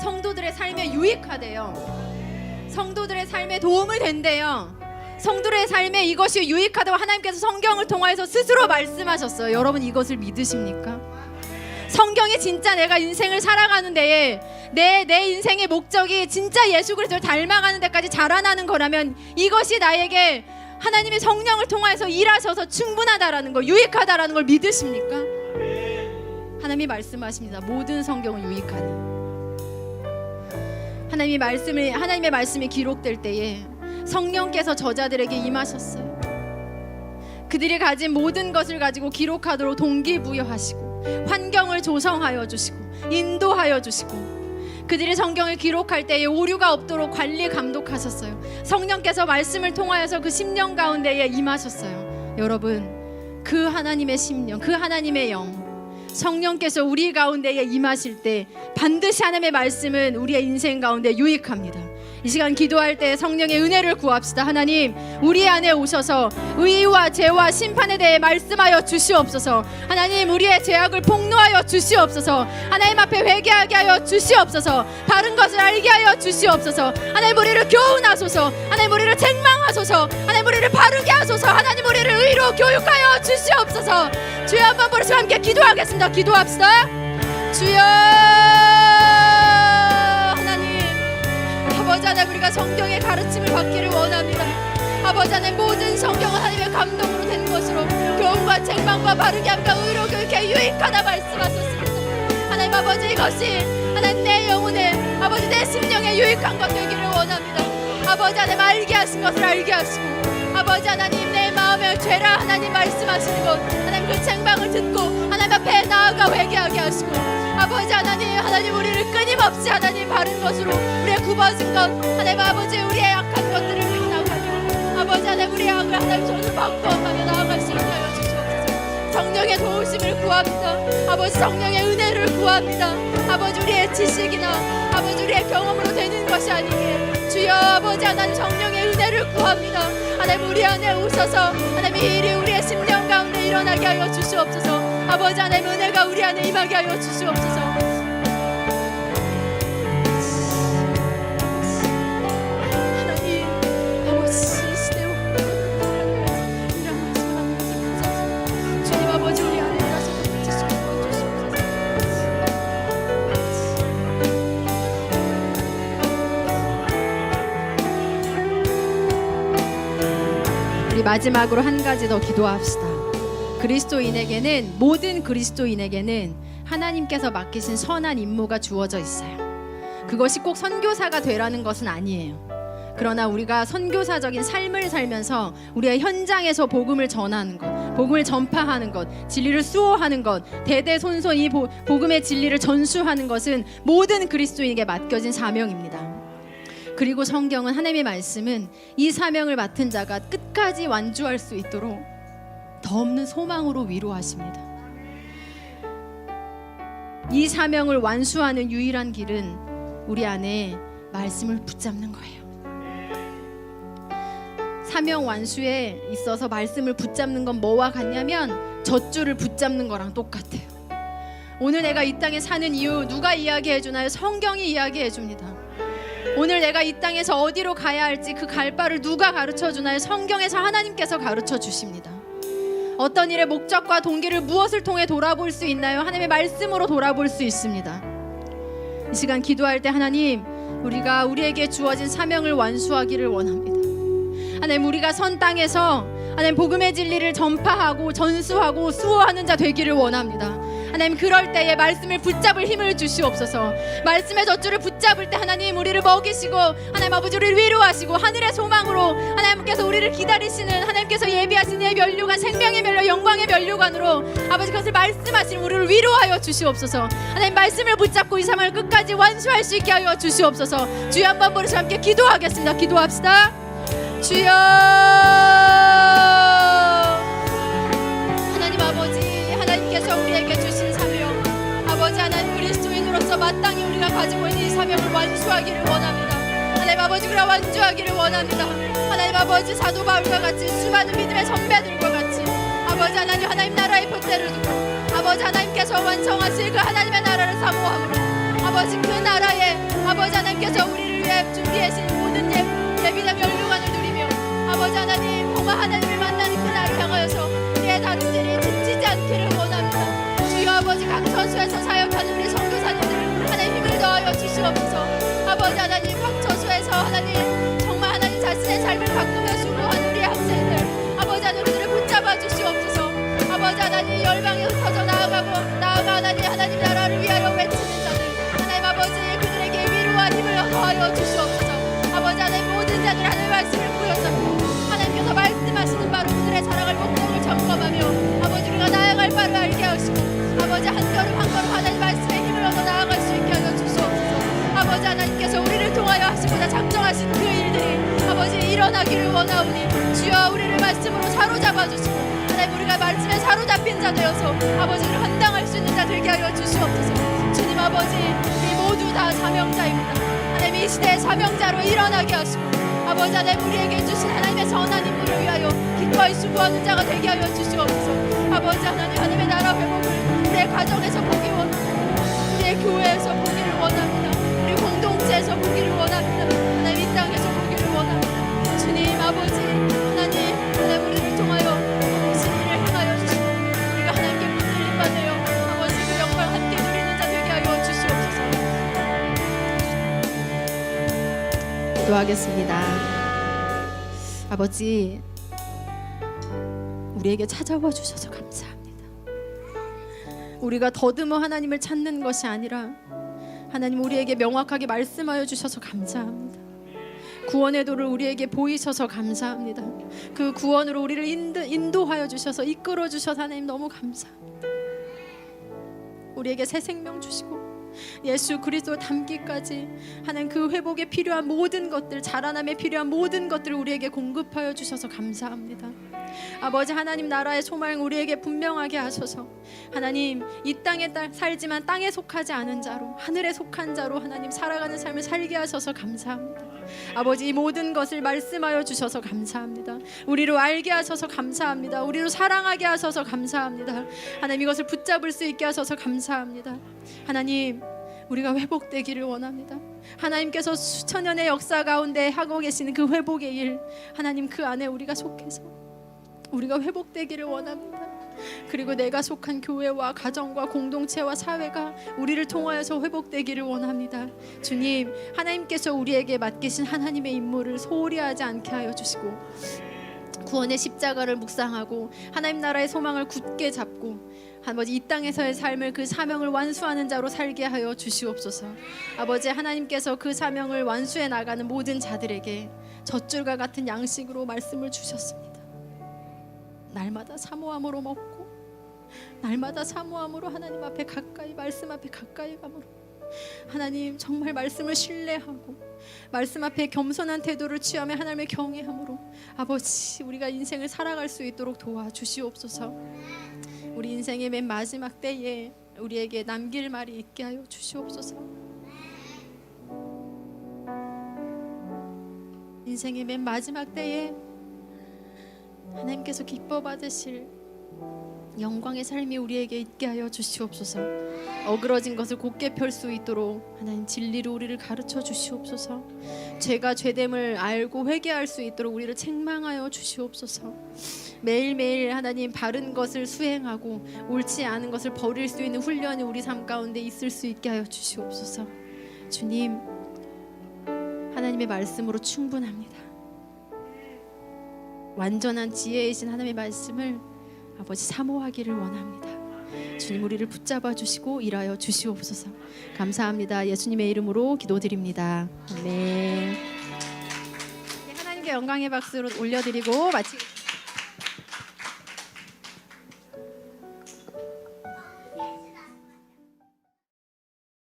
성도들의 삶에 유익하대요. 성도들의 삶에 도움을 된대요. 성도들의 삶에 이것이 유익하다고 하나님께서 성경을 통해서 스스로 말씀하셨어요. 여러분, 이것을 믿으십니까? 성경이 진짜 내가 인생을 살아가는 데에 내 인생의 목적이 진짜 예수 그리스도를 닮아가는 데까지 자라나는 거라면 이것이 나에게 하나님의 성령을 통해서 일하셔서 충분하다라는 걸, 유익하다라는 걸 믿으십니까? 하나님이 말씀하십니다. 모든 성경은 유익하니. 하나님의 말씀이 기록될 때에 성령께서 저자들에게 임하셨어요. 그들이 가진 모든 것을 가지고 기록하도록 동기부여하시고 환경을 조성하여 주시고 인도하여 주시고 그들이 성경을 기록할 때에 오류가 없도록 관리 감독하셨어요. 성령께서 말씀을 통하여서 그 심령 가운데에 임하셨어요. 여러분, 그 하나님의 심령, 그 하나님의 영, 성령께서 우리 가운데에 임하실 때 반드시 하나님의 말씀은 우리의 인생 가운데 유익합니다. 이 시간 기도할 때 성령의 은혜를 구합시다. 하나님, 우리 안에 오셔서 의와 죄와 심판에 대해 말씀하여 주시옵소서. 하나님, 우리의 죄악을 폭로하여 주시옵소서. 하나님 앞에 회개하게 하여 주시옵소서. 바른 것을 알게 하여 주시옵소서. 하나님, 우리를 교훈하소서. 하나님, 우리를 책망하소서. 하나님, 우리를 바르게 하소서. 하나님, 우리를 의로 교육하여 주시옵소서. 주여, 한번 부르시고 함께 기도하겠습니다. 기도합시다. 주여, 아버지 하나님, 우리가 성경의 가르침을 받기를 원합니다. 아버지 하나님, 모든 성경은 하나님의 감동으로 된 것으로 교훈과 책망과 바르게 함과 의로 교육해 유익하다 말씀하셨습니다. 하나님 아버지, 이것이 하나님 내 영혼에, 아버지 내 심령에 유익한 것 되기를 원합니다. 아버지 하나님, 알게 하신 것을 알게 하시고, 아버지 하나님, 내 마음의 죄라 하나님 말씀하시는 것, 하나님 그 책망을 듣고 하나님 앞에 나아가 회개하게 하시고, 아버지 하나님 우리를 끊임없이 하나님 바른 것으로 우리의 굽어진 것, 하나님 아버지 우리의 약한 것들을 나가며 아버지 하나님 우리의 악을 하나님 저를 바꿔가며 나아갈 수 있게 하여 주시옵소서. 성령의 도우심을 구합니다. 아버지, 성령의 은혜를 구합니다. 아버지, 우리의 지식이나 아버지 우리의 경험으로 되는 것이 아니기에 주여, 아버지 하나님 성령의 은혜를 구합니다. 하나님, 우리 안에 오셔서 하나님 이 일이 우리의 심령 가운데 일어나게 하여 주시옵소서. 아버지 하나님, 은혜가 우리 안에 임하게 하여 주시옵소서. 하나님, 아버지 시대와 이런 말씀 하나님, 주님 아버지 우리 안에 일하셔서 주시옵소서. 우리 마지막으로 한 가지 더 기도합시다. 그리스도인에게는, 모든 그리스도인에게는 하나님께서 맡기신 선한 임무가 주어져 있어요. 그것이 꼭 선교사가 되라는 것은 아니에요. 그러나 우리가 선교사적인 삶을 살면서 우리의 현장에서 복음을 전하는 것, 복음을 전파하는 것, 진리를 수호하는 것, 대대손손 이 복음의 진리를 전수하는 것은 모든 그리스도인에게 맡겨진 사명입니다. 그리고 성경은, 하나님의 말씀은 이 사명을 맡은 자가 끝까지 완주할 수 있도록 더 없는 소망으로 위로하십니다. 이 사명을 완수하는 유일한 길은 우리 안에 말씀을 붙잡는 거예요. 사명 완수에 있어서 말씀을 붙잡는 건 뭐와 같냐면 젖줄을 붙잡는 거랑 똑같아요. 오늘 내가 이 땅에 사는 이유 누가 이야기해 주나요? 성경이 이야기해 줍니다. 오늘 내가 이 땅에서 어디로 가야 할지 그 갈 바를 누가 가르쳐 주나요? 성경에서 하나님께서 가르쳐 주십니다. 어떤 일의 목적과 동기를 무엇을 통해 돌아볼 수 있나요? 하나님의 말씀으로 돌아볼 수 있습니다. 이 시간 기도할 때, 하나님, 우리가 우리에게 주어진 사명을 완수하기를 원합니다. 하나님, 우리가 선 땅에서 하나님 복음의 진리를 전파하고 전수하고 수호하는 자 되기를 원합니다. 하나님, 그럴 때에 말씀을 붙잡을 힘을 주시옵소서. 말씀의 젖줄을 붙잡을 때 하나님 우리를 먹이시고, 하나님 아버지 우리를 위로하시고, 하늘의 소망으로 하나님께서 우리를 기다리시는, 하나님께서 예비하신 이 면류관, 생명의 면류, 영광의 면류관으로 아버지 그것을 말씀하시는 우리를 위로하여 주시옵소서. 하나님, 말씀을 붙잡고 이 삶을 끝까지 완수할 수 있게 하여 주시옵소서. 주여, 한번 부르시고 함께 기도하겠습니다. 기도합시다. 주여, 하나님 아버지, 하나님께서 우리에게 주신 사명, 아버지 하나님, 그리스도인으로서 마땅히 우리가 가지고 있는 이 사명을 완수하기를 원합니다. 하나님 아버지, 우리가 완주하기를 원합니다. 하나님 아버지, 사도 바울과 같이 수많은 믿음의 선배들과 같이 아버지 하나님, 하나님 나라의 표대를 두고 아버지 하나님께서 완성하실 그 하나님의 나라를 사모함으로 아버지 그 나라에 아버지 하나님께서 우리를 위해 준비하신 모든 예비된 멸류관을 누리며 아버지 하나님 정말 하나님을 만나는 그날을 향하여서 우리의 다름질이 지치지 않기를 원합니다. 주여 아버지 각 처소에서 사역하는 우리 선교사님들 하나님 힘을 더하여 주시옵소서. 아버지 하나님 각 처소에서 하나님 정말 하나님 자신의 삶을 바꾸며 수고하는 우리 학생들 아버지 하나님 그들을 붙잡아 주시옵소서. 아버지 하나님 열방에 흩어져 나아가 하나님 나라를 위하여 외치는 자들 하나님 아버지 그들에게 위로와 힘을 더하여 주시옵소서. 아버지 하나님 모든 자들 하나님의 말씀을 부여잡고 하나님께서 말씀하시는 바로 그들의 자라갈 목적을 점검하며 아버지 우리가 나아갈 바를 알게 하시고 아버지 한 걸음 한 걸음 하나님 말씀의 힘을 얻어 나아갈 수 있게 하여 주시옵소서. 아버지 하나님께서 우리를 통하여 하시고자 작정하신 그 일들이 아버지 일어나기를 원하오니 주여 우리를 말씀으로 사로잡아 주시고 하나님 우리가 말씀에 사로잡힌 자 되어서 아버지를 헌당할 수 있는 자 되게 하여 주시옵소서. 주님 아버지 우리 모두 다 사명자입니다. 하나님 이 시대의 사명자로 일어나게 하시고 아버지 하나님 우리에게 주신 하나님의 선한 인물을 위하여 기꺼이 수고하는 자가 되게 하여 주시옵소서. 아버지 하나님 하나님의 나라 회복을 우리의 가정에서 보기 원합니다. 우리의 교회에서 보기를 원합니다. 우리 공동체에서 보기를 원합니다. 하나님 이 땅에서 보기를 원합니다. 주님 아버지 하나님 우리를 통하여 무슨 일을 행하여 주시고 우리가 하나님께 붙들림 받으여 아버지 그 영광 함께 누리는 자 되게 하여 주시옵소서. 기도하겠습니다. 아버지 우리에게 찾아와 주셔서 감사합니다. 우리가 더듬어 하나님을 찾는 것이 아니라 하나님 우리에게 명확하게 말씀하여 주셔서 감사합니다. 구원의 도를 우리에게 보이셔서 감사합니다. 그 구원으로 우리를 인도하여 주셔서 이끌어 주셔서 하나님 너무 감사합니다. 우리에게 새 생명 주시고 예수 그리스도 닮기까지 하나님 그 회복에 필요한 모든 것들 자라남에 필요한 모든 것들을 우리에게 공급하여 주셔서 감사합니다. 아버지 하나님 나라의 소망 우리에게 분명하게 하셔서 하나님 이 땅에 살지만 땅에 속하지 않은 자로 하늘에 속한 자로 하나님 살아가는 삶을 살게 하셔서 감사합니다. 아버지 이 모든 것을 말씀하여 주셔서 감사합니다. 우리로 알게 하셔서 감사합니다. 우리로 사랑하게 하셔서 감사합니다. 하나님 이것을 붙잡을 수 있게 하셔서 감사합니다. 하나님 우리가 회복되기를 원합니다. 하나님께서 수천 년의 역사 가운데 하고 계시는 그 회복의 일 하나님 그 안에 우리가 속해서 우리가 회복되기를 원합니다. 그리고 내가 속한 교회와 가정과 공동체와 사회가 우리를 통하여서 회복되기를 원합니다. 주님 하나님께서 우리에게 맡기신 하나님의 임무를 소홀히 하지 않게 하여 주시고 구원의 십자가를 묵상하고 하나님 나라의 소망을 굳게 잡고 아버지 이 땅에서의 삶을 그 사명을 완수하는 자로 살게 하여 주시옵소서. 아버지 하나님께서 그 사명을 완수해 나가는 모든 자들에게 젖줄과 같은 양식으로 말씀을 주셨습니다. 날마다 사모함으로 먹고 날마다 사모함으로 하나님 앞에 가까이 말씀 앞에 가까이 가므로 하나님 정말 말씀을 신뢰하고 말씀 앞에 겸손한 태도를 취하며 하나님의 경외함으로 아버지 우리가 인생을 살아갈 수 있도록 도와주시옵소서. 우리 인생의 맨 마지막 때에 우리에게 남길 말이 있게 하여 주시옵소서. 인생의 맨 마지막 때에 하나님께서 기뻐 받으실 영광의 삶이 우리에게 있게 하여 주시옵소서. 어그러진 것을 곧게 펼 수 있도록 하나님 진리로 우리를 가르쳐 주시옵소서. 죄가 죄됨을 알고 회개할 수 있도록 우리를 책망하여 주시옵소서. 매일매일 하나님 바른 것을 수행하고 옳지 않은 것을 버릴 수 있는 훈련이 우리 삶 가운데 있을 수 있게 하여 주시옵소서. 주님 하나님의 말씀으로 충분합니다. 완전한 지혜이신 하나님의 말씀을 아버지 사모하기를 원합니다. 주님 우리를 붙잡아 주시고 일하여 주시옵소서. 감사합니다. 예수님의 이름으로 기도드립니다. 아멘. 하나님께 영광의 박수로 올려드리고 마치겠습니다.